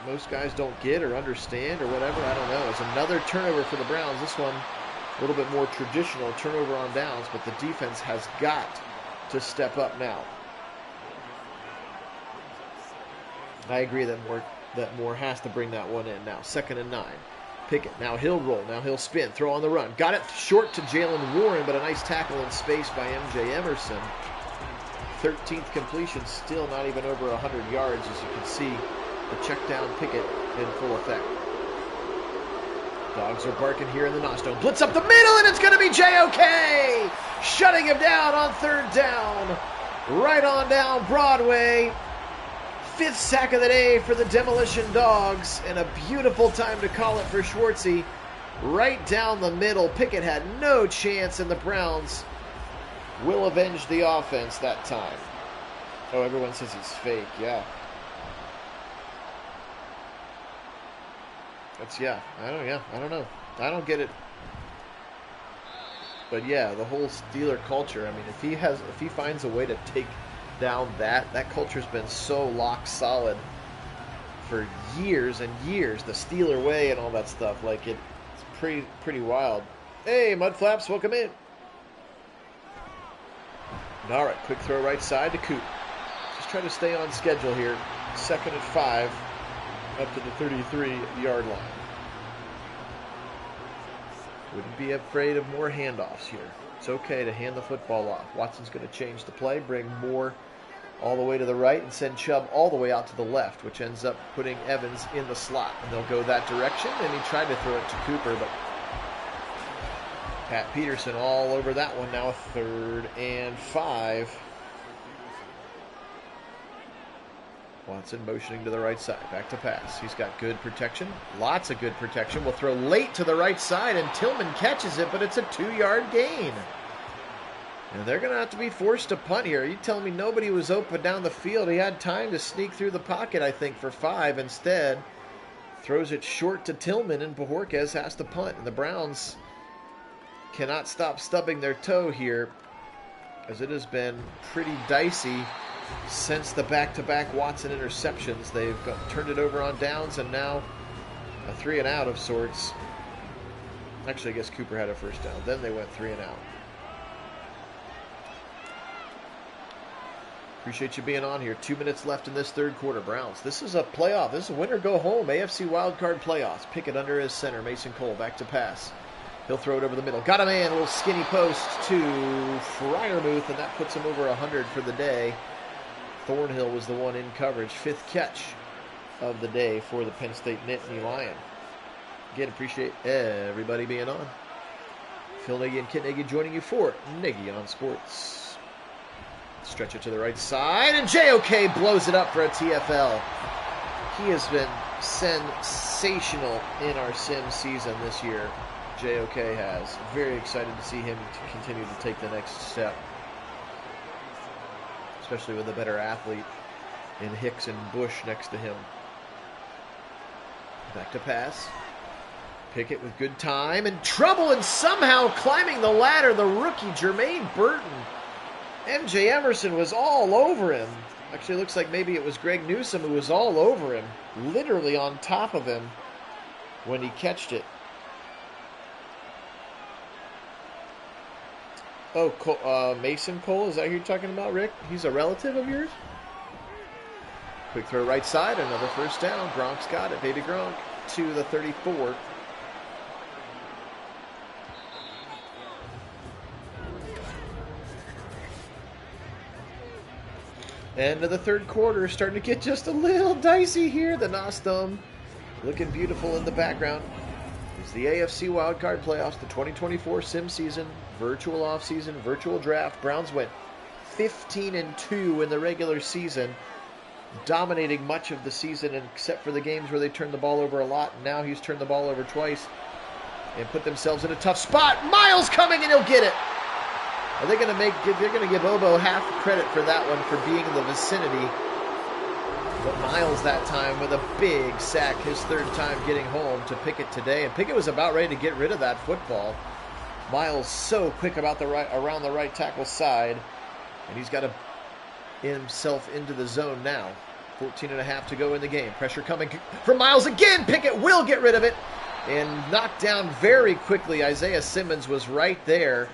most guys don't get or understand or whatever. I don't know. It's another turnover for the Browns. This one a little bit more traditional, turnover on downs, but the defense has got to step up now. I agree that Moore has to bring that one in now. 2nd and 9. Pickett. Now he'll roll. Now he'll spin. Throw on the run. Got it short to Jalen Warren, but a nice tackle in space by M.J. Emerson. 13th completion, still not even over 100 yards, as you can see the check down Pickett in full effect. Dogs are barking here in the Nostone. Blitz up the middle, and it's going to be J.O.K. shutting him down on 3rd down. Right on down Broadway. 5th sack of the day for the Demolition Dogs, and a beautiful time to call it for Schwartzy. Right down the middle. Pickett had no chance, and the Browns will avenge the offense that time. Oh, everyone says he's fake. Yeah. I don't know. I don't get it. But yeah, the whole Steeler culture. I mean, if he finds a way to take down that culture's been so lock solid for years and years. The Steeler way and all that stuff. Like it's pretty wild. Hey, Mudflaps, welcome in. All right, quick throw right side to Coop. Just try to stay on schedule here. 2nd and 5 up to the 33-yard line. Wouldn't be afraid of more handoffs here. It's okay to hand the football off. Watson's going to change the play, bring Moore all the way to the right, and send Chubb all the way out to the left, which ends up putting Evans in the slot. And they'll go that direction, and he tried to throw it to Cooper, but Pat Peterson all over that one. Now a 3rd and 5. Watson motioning to the right side. Back to pass. He's got good protection. Lots of good protection. Will throw late to the right side, and Tillman catches it, but it's a 2-yard gain. And they're going to have to be forced to punt here. You telling me nobody was open down the field? He had time to sneak through the pocket, I think, for 5. Instead, throws it short to Tillman, and Bojorquez has to punt. And the Browns cannot stop stubbing their toe here, as it has been pretty dicey since the back-to-back Watson interceptions. They've turned it over on downs, and now a 3 and out of sorts. Actually, I guess Cooper had a first down. Then they went 3 and out. Appreciate you being on here. 2 minutes left in this 3rd quarter. Browns. This is a playoff. This is a win or go home. AFC Wildcard playoffs. Pickett under his center. Mason Cole back to pass. He'll throw it over the middle. Got a man. A little skinny post to Freiermuth, and that puts him over 100 for the day. Thornhill was the one in coverage. 5th catch of the day for the Penn State Nittany Lion. Again, appreciate everybody being on. Phil Nagy and Kit Nagy joining you for Nagy on Sports. Stretch it to the right side, and JOK blows it up for a TFL. He has been sensational in our sim season this year. JOK has. Very excited to see him to continue to take the next step, especially with a better athlete in Hicks and Bush next to him. Back to pass. Pickett with good time and trouble, and somehow climbing the ladder, the rookie Jermaine Burton. MJ Emerson was all over him. Actually, it looks like maybe it was Greg Newsome who was all over him, literally on top of him when he catched it. Oh, Mason Cole, is that who you're talking about, Rick? He's a relative of yours? Quick throw right side, another first down. Gronk's got it, baby Gronk, to the 34. End of the 3rd quarter, starting to get just a little dicey here. The Nostrum looking beautiful in the background. It's the AFC Wildcard Playoffs, the 2024 sim season, virtual offseason, virtual draft. Browns went 15-2 in the regular season, dominating much of the season except for the games where they turned the ball over a lot. And now he's turned the ball over twice and put themselves in a tough spot. Miles coming, and he'll get it. Are they going to they're going to give Obo half credit for that one for being in the vicinity. But Miles that time with a big sack, his 3rd time getting home to Pickett today. And Pickett was about ready to get rid of that football. Miles so quick around the right tackle side. And he's got himself into the zone now. 14.5 to go in the game. Pressure coming from Miles again. Pickett will get rid of it and knocked down very quickly. Isaiah Simmons was right there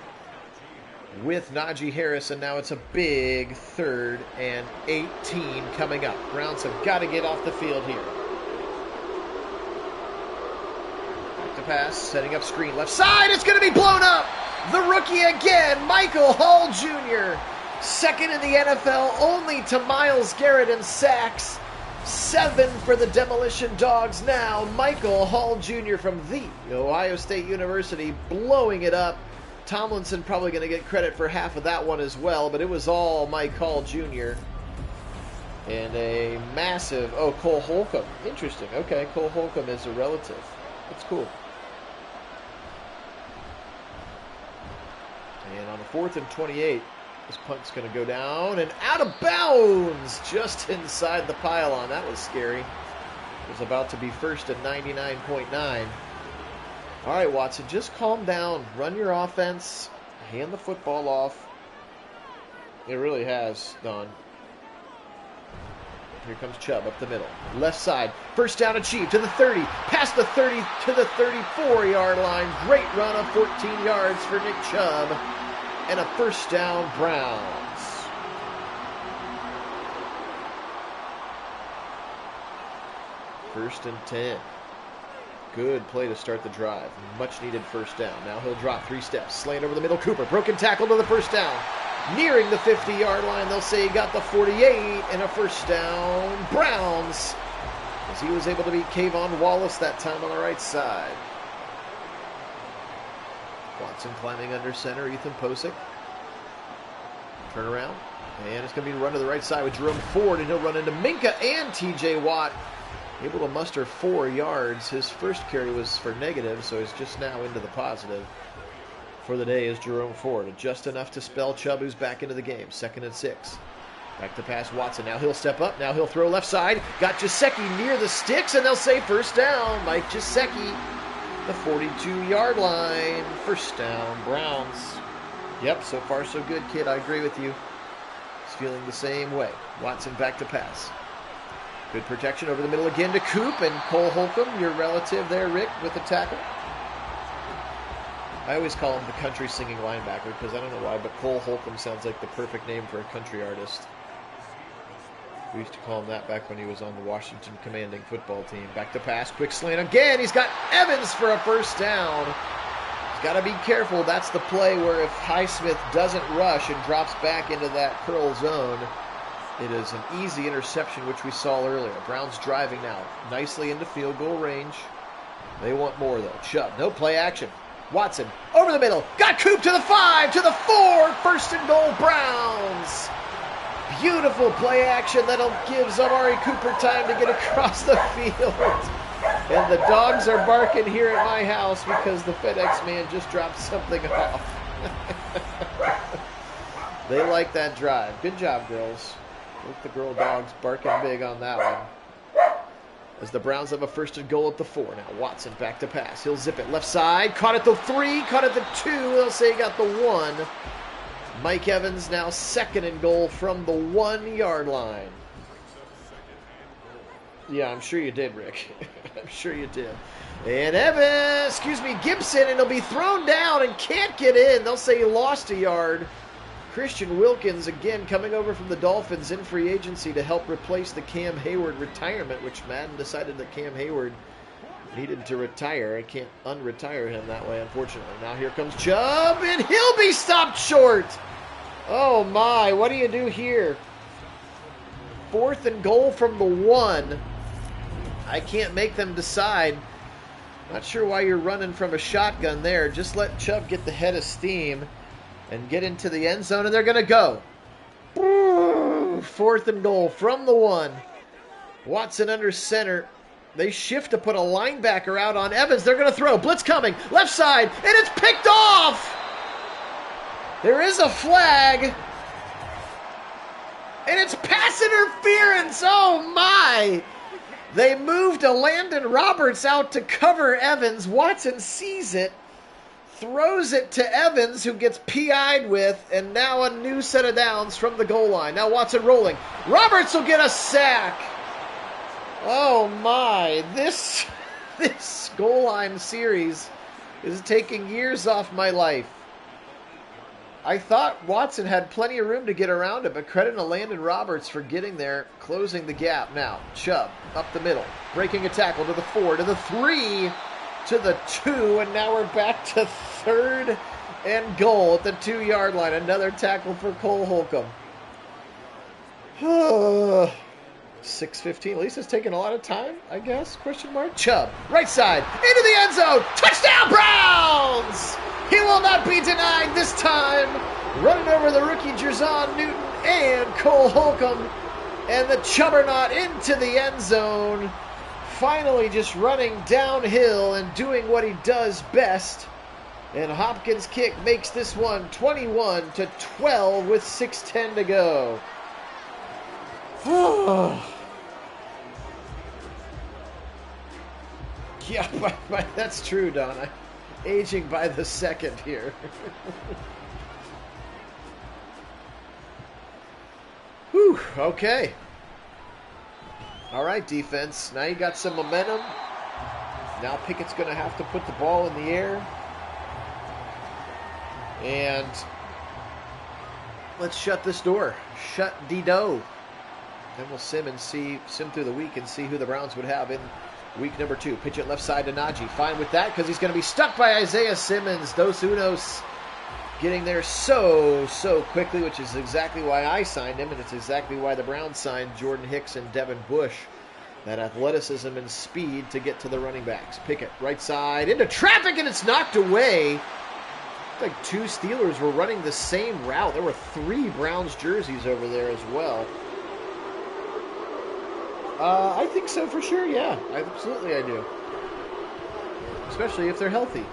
with Najee Harris, and now it's a big 3rd and 18 coming up. Browns have got to get off the field here. Back to pass, setting up screen. Left side, it's going to be blown up. The rookie again, Michael Hall Jr. 2nd in the NFL, only to Myles Garrett in sacks. 7 for the Demolition Dogs now. Michael Hall Jr. from the Ohio State University blowing it up. Tomlinson probably going to get credit for half of that one as well, but it was all Mike Hall Jr. And a massive... Oh, Cole Holcomb. Interesting. Okay, Cole Holcomb is a relative. That's cool. And on the 4th and 28, This punt's going to go down and out of bounds just inside the pylon. That was scary. It was about to be first and 99.9. All right, Watson, just calm down. Run your offense. Hand the football off. It really has, Don. Here comes Chubb up the middle. Left side. First down achieved to the 30. Past the 30 to the 34-yard line. Great run of 14 yards for Nick Chubb. And a first down, Browns. First and 10. Good play to start the drive. Much needed first down. Now he'll drop 3 steps. Slant over the middle. Cooper. Broken tackle to the first down. Nearing the 50-yard line. They'll say he got the 48 and a first down. Browns. As he was able to beat Kayvon Wallace that time on the right side. Watson climbing under center. Ethan Posick. Turn around. And it's going to be a run to the right side with Jerome Ford. And he'll run into Minka and TJ Watt. Able to muster 4 yards. His first carry was for negative, so he's just now into the positive. For the day is Jerome Ford. Just enough to spell Chubb, who's back into the game. 2nd and 6. Back to pass Watson. Now he'll step up. Now he'll throw left side. Got Gesicki near the sticks, and they'll say first down. Mike Gesicki, the 42-yard line. First down, Browns. Yep, so far so good, kid. I agree with you. He's feeling the same way. Watson back to pass. Good protection over the middle again to Coop and Cole Holcomb, your relative there, Rick, with the tackle. I always call him the country singing linebacker because I don't know why, but Cole Holcomb sounds like the perfect name for a country artist. We used to call him that back when he was on the Washington commanding football team. Back to pass, quick slant again. He's got Evans for a first down. He's got to be careful. That's the play where if Highsmith doesn't rush and drops back into that curl zone, it is an easy interception, which we saw earlier. Browns driving now nicely into field goal range. They want more, though. Chubb, no play action. Watson, over the middle. Got Coop to the 5, to the 4. First and goal, Browns. Beautiful play action that'll give Amari Cooper time to get across the field. And the dogs are barking here at my house because the FedEx man just dropped something off. They like that drive. Good job, girls. Look, the girl dogs barking big on that one. As the Browns have a first and goal at the 4. Now Watson back to pass. He'll zip it left side. Caught at the 3. Caught at the 2. They'll say he got the 1. Mike Evans now 2nd and goal from the 1-yard line. Yeah, I'm sure you did, Rick. I'm sure you did. And Gibson, and he'll be thrown down and can't get in. They'll say he lost a yard. Christian Wilkins, again, coming over from the Dolphins in free agency to help replace the Cam Hayward retirement, which Madden decided that Cam Hayward needed to retire. I can't unretire him that way, unfortunately. Now here comes Chubb, and he'll be stopped short. Oh, my. What do you do here? 4th and goal from the 1. I can't make them decide. Not sure why you're running from a shotgun there. Just let Chubb get the head of steam and get into the end zone, and they're going to go. 4th and goal from the 1. Watson under center. They shift to put a linebacker out on Evans. They're going to throw. Blitz coming. Left side, and it's picked off. There is a flag, and it's pass interference. Oh, my. They moved a Landon Roberts out to cover Evans. Watson sees it. Throws it to Evans, who gets PI'd with, and now a new set of downs from the goal line. Now Watson rolling. Roberts will get a sack. Oh my, this goal line series is taking years off my life. I thought Watson had plenty of room to get around it, but credit to Landon Roberts for getting there, closing the gap. Now, Chubb up the middle, breaking a tackle to the 4, to the 3, to the 2, and now we're back to 3rd and goal at the 2-yard line. Another tackle for Cole Holcomb. 6:15. At least it's taking a lot of time, I guess, question mark. Chubb, right side, into the end zone. Touchdown, Browns! He will not be denied this time. Running over the rookie Jerzon Newton and Cole Holcomb. And the Chubbernaut into the end zone. Finally just running downhill and doing what he does best. And Hopkins' kick makes this one 21-12 with 6:10 to go. Yeah, that's true, Don. I'm aging by the second here. Whew, okay. All right, defense. Now you got some momentum. Now Pickett's going to have to put the ball in the air. And let's shut this door. Shut D-Do. Then we'll sim through the week and see who the Browns would have in week number 2. Pitch it left side to Nagy. Fine with that because he's going to be stuck by Isaiah Simmons. Dos Unos getting there so quickly, which is exactly why I signed him, and it's exactly why the Browns signed Jordan Hicks and Devin Bush. That athleticism and speed to get to the running backs. Pickett, right side, into traffic, and it's knocked away. Like 2 Steelers were running the same route. There were 3 Browns jerseys over there as well. I think so for sure, yeah. Absolutely I do. Especially if they're healthy.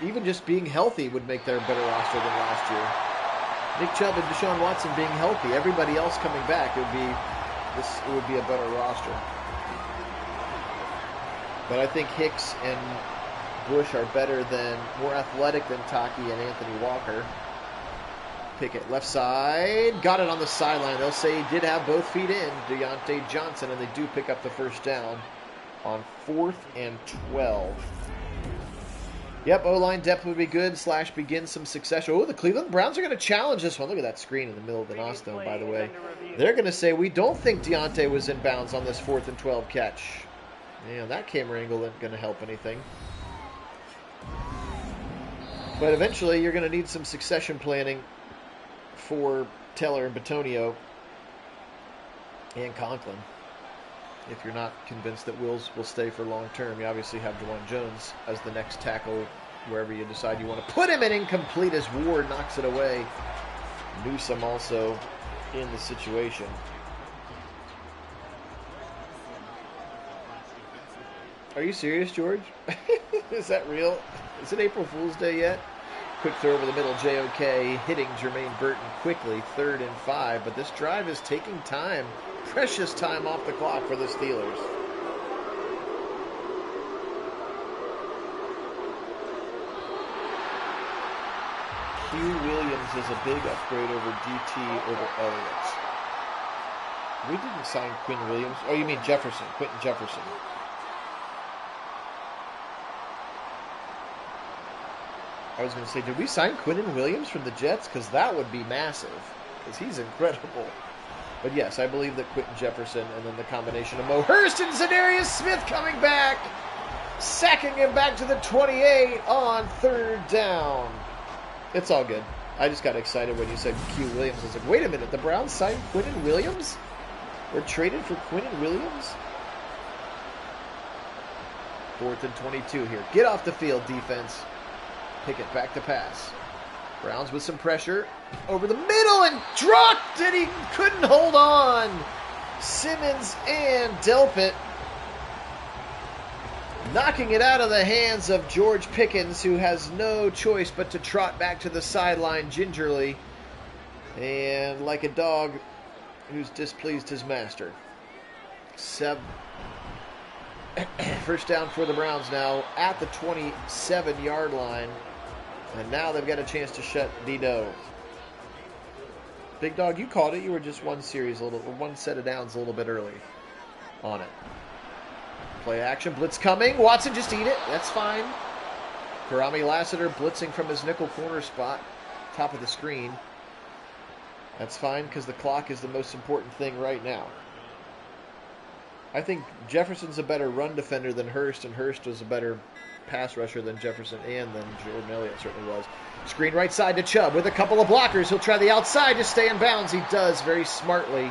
Even just being healthy would make their a better roster than last year. Nick Chubb and Deshaun Watson being healthy, everybody else coming back, it would be a better roster. But I think Hicks and Bush are more athletic than Taki and Anthony Walker. Pickett, left side, got it on the sideline. They'll say he did have both feet in, Deontay Johnson, and they do pick up the first down on 4th and 12. Yep, O-line depth would be good, / begin some succession. Oh, the Cleveland Browns are going to challenge this one. Look at that screen in the middle of the Nostone, by the way. They're going to say, we don't think Deontay was in bounds on this 4th and 12 catch. Yeah, that camera angle isn't going to help anything. But eventually, you're going to need some succession planning for Teller and Batonio and Conklin. If you're not convinced that Wills will stay for long term, you obviously have Juwan Jones as the next tackle wherever you decide you want to put him, and incomplete as Ward knocks it away. Newsome also in the situation. Are you serious, George? Is that real? Is it April Fool's Day yet? Quick throw over the middle, JOK hitting Jermaine Burton quickly, 3rd and 5, but this drive is taking time. Precious time off the clock for the Steelers. Q Williams is a big upgrade over DT over Elliott. We didn't sign Quinn Williams. Oh, you mean Jefferson, Quentin Jefferson. I was going to say, did we sign Quinnen Williams from the Jets? Because that would be massive. Because he's incredible. But yes, I believe that Quentin Jefferson and then the combination of Mo Hurst and Zadarius Smith coming back. Sacking him back to the 28 on 3rd down. It's all good. I just got excited when you said Q Williams. I was like, wait a minute, the Browns signed Quinnen Williams? Or traded for Quinnen Williams? 4th and 22 here. Get off the field, defense. Pickett back to pass. Browns with some pressure over the middle and dropped, and he couldn't hold on. Simmons and Delpit knocking it out of the hands of George Pickens, who has no choice but to trot back to the sideline gingerly and like a dog who's displeased his master. First down for the Browns now at the 27-yard line. And now they've got a chance to shut D-Do. Big Dog, you called it. You were just one set of downs a little bit early on it. Play action, blitz coming. Watson, just eat it. That's fine. Karami Lassiter blitzing from his nickel corner spot, top of the screen. That's fine because the clock is the most important thing right now. I think Jefferson's a better run defender than Hurst, and Hurst was a better pass rusher than Jefferson and than Jordan Elliott certainly was. Screen right side to Chubb with a couple of blockers. He'll try the outside to stay in bounds. He does very smartly.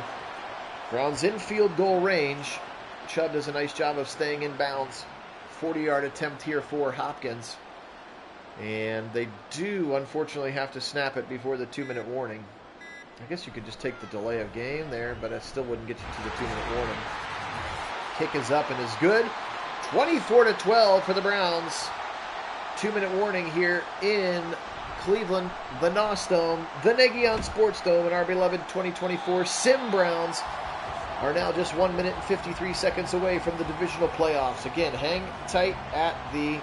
Browns in field goal range. Chubb does a nice job of staying in bounds. 40-yard attempt here for Hopkins. And they do, unfortunately, have to snap it before the 2-minute warning. I guess you could just take the delay of game there, but it still wouldn't get you to the 2-minute warning. Kick is up and is good. 24-12 for the Browns. 2-minute warning here in Cleveland, the NOS Dome, the Nagy Sports Dome, and our beloved 2024 Sim Browns are now just 1 minute and 53 seconds away from the divisional playoffs. Again, hang tight at the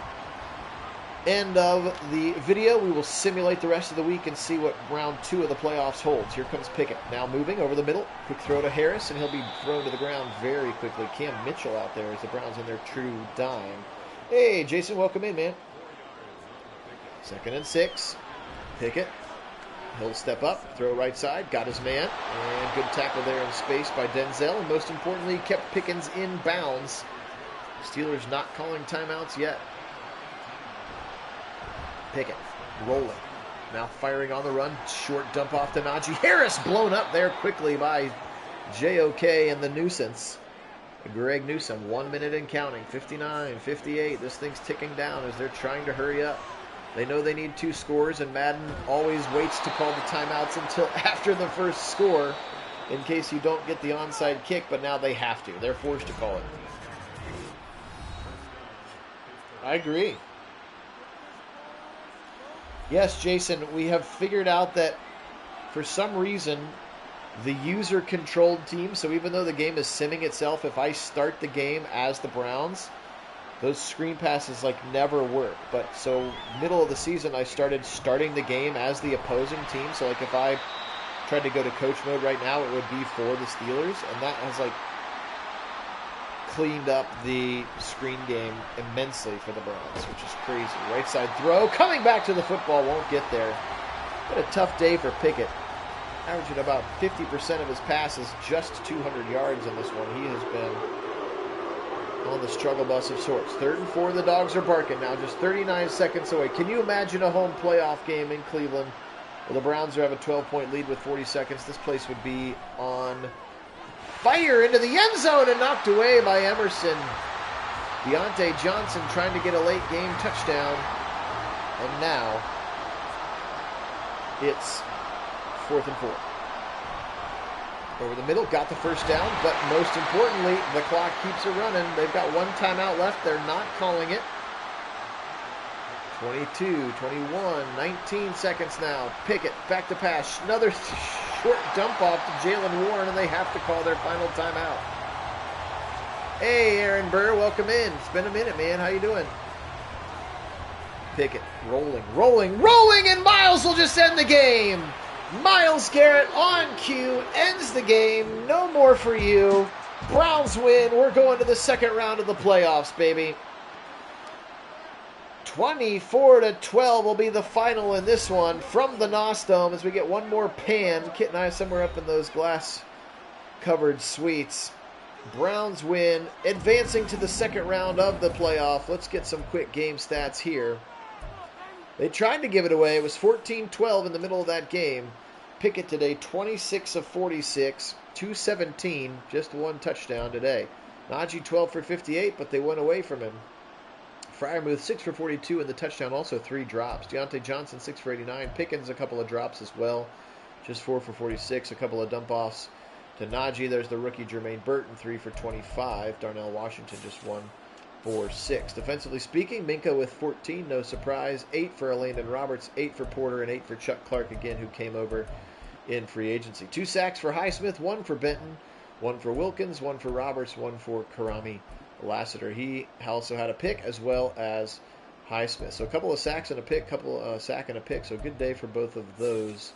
end of the video. We will simulate the rest of the week and see what round 2 of the playoffs holds. Here comes Pickett, now moving over the middle. Quick throw to Harris, and he'll be thrown to the ground very quickly. Cam Mitchell out there as the Browns in their true dime. Hey, Jason, welcome in, man. 2nd and 6. Pickett. He'll step up, throw right side, got his man, and good tackle there in space by Denzel, and most importantly, kept Pickens in bounds. Steelers not calling timeouts yet. Pickett rolling, now firing on the run, short dump off to Najee. Harris blown up there quickly by JOK and the nuisance. Greg Newsome, 1 minute and counting, 59, 58. This thing's ticking down as they're trying to hurry up. They know they need 2 scores, and Madden always waits to call the timeouts until after the first score in case you don't get the onside kick, but now they have to. They're forced to call it. I agree. Yes, Jason, we have figured out that for some reason the user-controlled team, so even though the game is simming itself, if I start the game as the Browns, those screen passes never work. But so middle of the season, I starting the game as the opposing team. So if I tried to go to coach mode right now, it would be for the Steelers, and that has cleaned up the screen game immensely for the Browns, which is crazy. Right side throw, coming back to the football, won't get there. What a tough day for Pickett. Averaging about 50% of his passes, just 200 yards in this one. He has been on the struggle bus of sorts. 3rd and 4, the dogs are barking now, just 39 seconds away. Can you imagine a home playoff game in Cleveland where the Browns have a 12-point lead with 40 seconds? This place would be on fire, into the end zone and knocked away by Emerson. Deontay Johnson trying to get a late game touchdown, and now it's 4th and 4. Over the middle, got the first down, but most importantly, the clock keeps it running. They've got 1 timeout left. They're not calling it. 22, 21, 19 seconds now. Pickett, back to pass. Another short dump off to Jalen Warren, and they have to call their final timeout. Hey, Aaron Burr, welcome in. It's been a minute, man. How you doing? Pickett, rolling, and Miles will just end the game. Myles Garrett on cue, ends the game. No more for you. Browns win. We're going to the 2nd round of the playoffs, baby. 24-12 will be the final in this one from the NOS Dome as we get one more pan. Kit and I somewhere up in those glass-covered suites. Browns win, advancing to the 2nd round of the playoff. Let's get some quick game stats here. They tried to give it away. It was 14-12 in the middle of that game. Pickett today, 26 of 46, 217, just 1 touchdown today. Najee, 12 for 58, but they went away from him. Freiermuth, 6 for 42, and the touchdown, also 3 drops. Deontay Johnson, 6 for 89. Pickens, a couple of drops as well, just 4 for 46, a couple of dump-offs to Najee. There's the rookie Jermaine Burton, 3 for 25. Darnell Washington, just 1 for 6. Defensively speaking, Minka with 14, no surprise. 8 for Landon Roberts, 8 for Porter, and 8 for Chuck Clark, again, who came over in free agency. 2 sacks for Highsmith, 1 for Benton, 1 for Wilkins, 1 for Roberts, 1 for Karami Lassiter. He also had a pick as well as Highsmith. So a couple of sacks and a pick, sack and a pick. So good day for both of those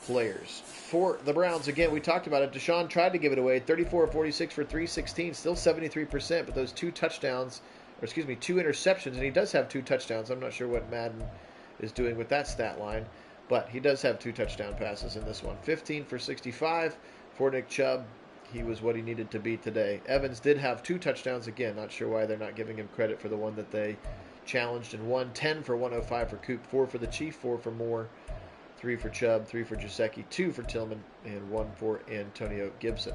players. For the Browns, again, we talked about it. Deshaun tried to give it away. 34 of 46 for 316, still 73%, but those 2 interceptions, and he does have 2 touchdowns. I'm not sure what Madden is doing with that stat line, but he does have 2 touchdown passes in this one. 15 for 65 for Nick Chubb. He was what he needed to be today. Evans did have 2 touchdowns. Again, not sure why they're not giving him credit for the one that they challenged and won. 10 for 105 for Coop, 4 for the Chief, 4 for Moore, 3 for Chubb, 3 for Gesicki, 2 for Tillman, and 1 for Antonio Gibson.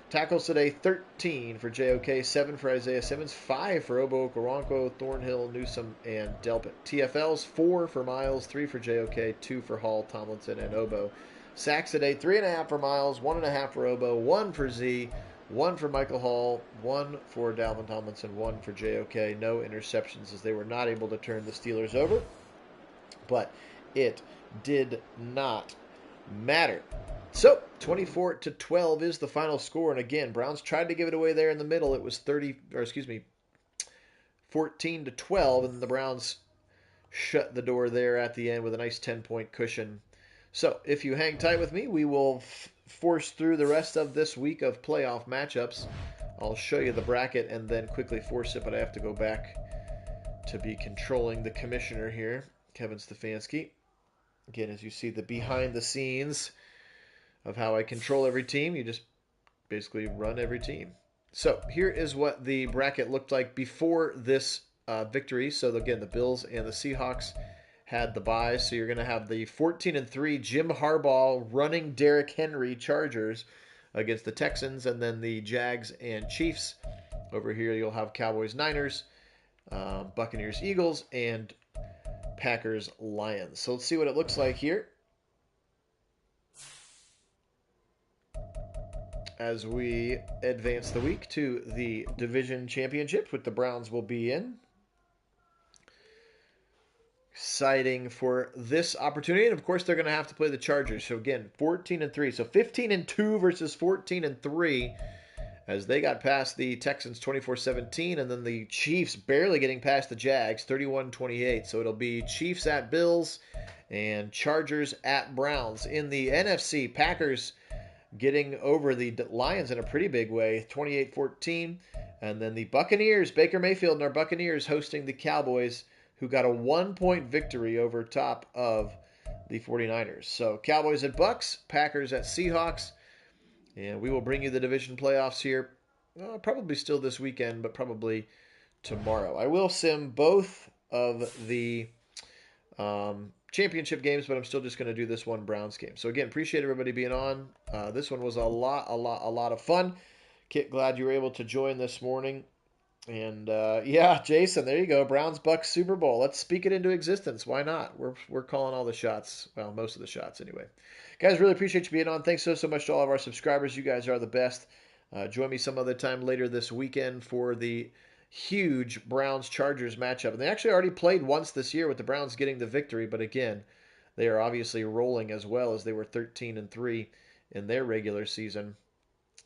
Tackles today, 13 for JOK, 7 for Isaiah Simmons, 5 for Obo Okoronkwo, Thornhill, Newsome, and Delpit. TFLs, 4 for Miles, 3 for JOK, 2 for Hall, Tomlinson, and Obo. Sacks today, 3.5 for Miles, 1.5 for Obo, 1 for Z, 1 for Michael Hall, 1 for Dalvin Tomlinson, 1 for JOK. No interceptions as they were not able to turn the Steelers over. But it did not matter. So 24-12 is the final score. And again, Browns tried to give it away there in the middle. It was 14-12, and the Browns shut the door there at the end with a nice 10-point cushion. So if you hang tight with me, we will force through the rest of this week of playoff matchups. I'll show you the bracket and then quickly force it, but I have to go back to be controlling the commissioner here, Kevin Stefanski. Again, as you see the behind the scenes of how I control every team, you just basically run every team. So here is what the bracket looked like before this victory. So again, the Bills and the Seahawks had the bye. So you're going to have the 14-3 Jim Harbaugh running Derrick Henry Chargers against the Texans, and then the Jags and Chiefs. Over here you'll have Cowboys Niners, Buccaneers Eagles, and Packers Lions. So let's see what it looks like here as we advance the week to the division championship, which the Browns will be in. Exciting for this opportunity, and of course they're going to have to play the Chargers. So again, 14-3, so 15-2 versus 14-3, as they got past the Texans 24-17, and then the Chiefs barely getting past the Jags 31-28. So it'll be Chiefs at Bills and Chargers at Browns. In the NFC, Packers getting over the Lions in a pretty big way, 28-14, and then the Buccaneers, Baker Mayfield and our Buccaneers hosting the Cowboys, who got a 1-point victory over top of the 49ers. So Cowboys at Bucks, Packers at Seahawks, and we will bring you the division playoffs here, probably still this weekend, but probably tomorrow. I will sim both of the championship games, but I'm still just going to do this one Browns game. So again, appreciate everybody being on. This one was a lot of fun. Kit, glad you were able to join this morning. And yeah, Jason, there you go. Browns-Bucks Super Bowl. Let's speak it into existence. Why not? We're calling all the shots. Well, most of the shots anyway. Guys, really appreciate you being on. Thanks so much to all of our subscribers. You guys are the best. Join me some other time later this weekend for the huge Browns-Chargers matchup. And they actually already played once this year with the Browns getting the victory. But again, they are obviously rolling as well, as they were 13-3 in their regular season.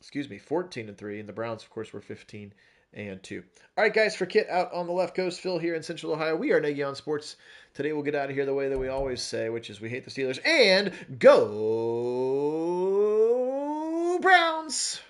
14-3. And the Browns, of course, were 15-2. All right, guys, for Kit out on the left coast, Phil here in Central Ohio, we are Nagy on Sports. Today we'll get out of here the way that we always say, which is we hate the Steelers, and go Browns!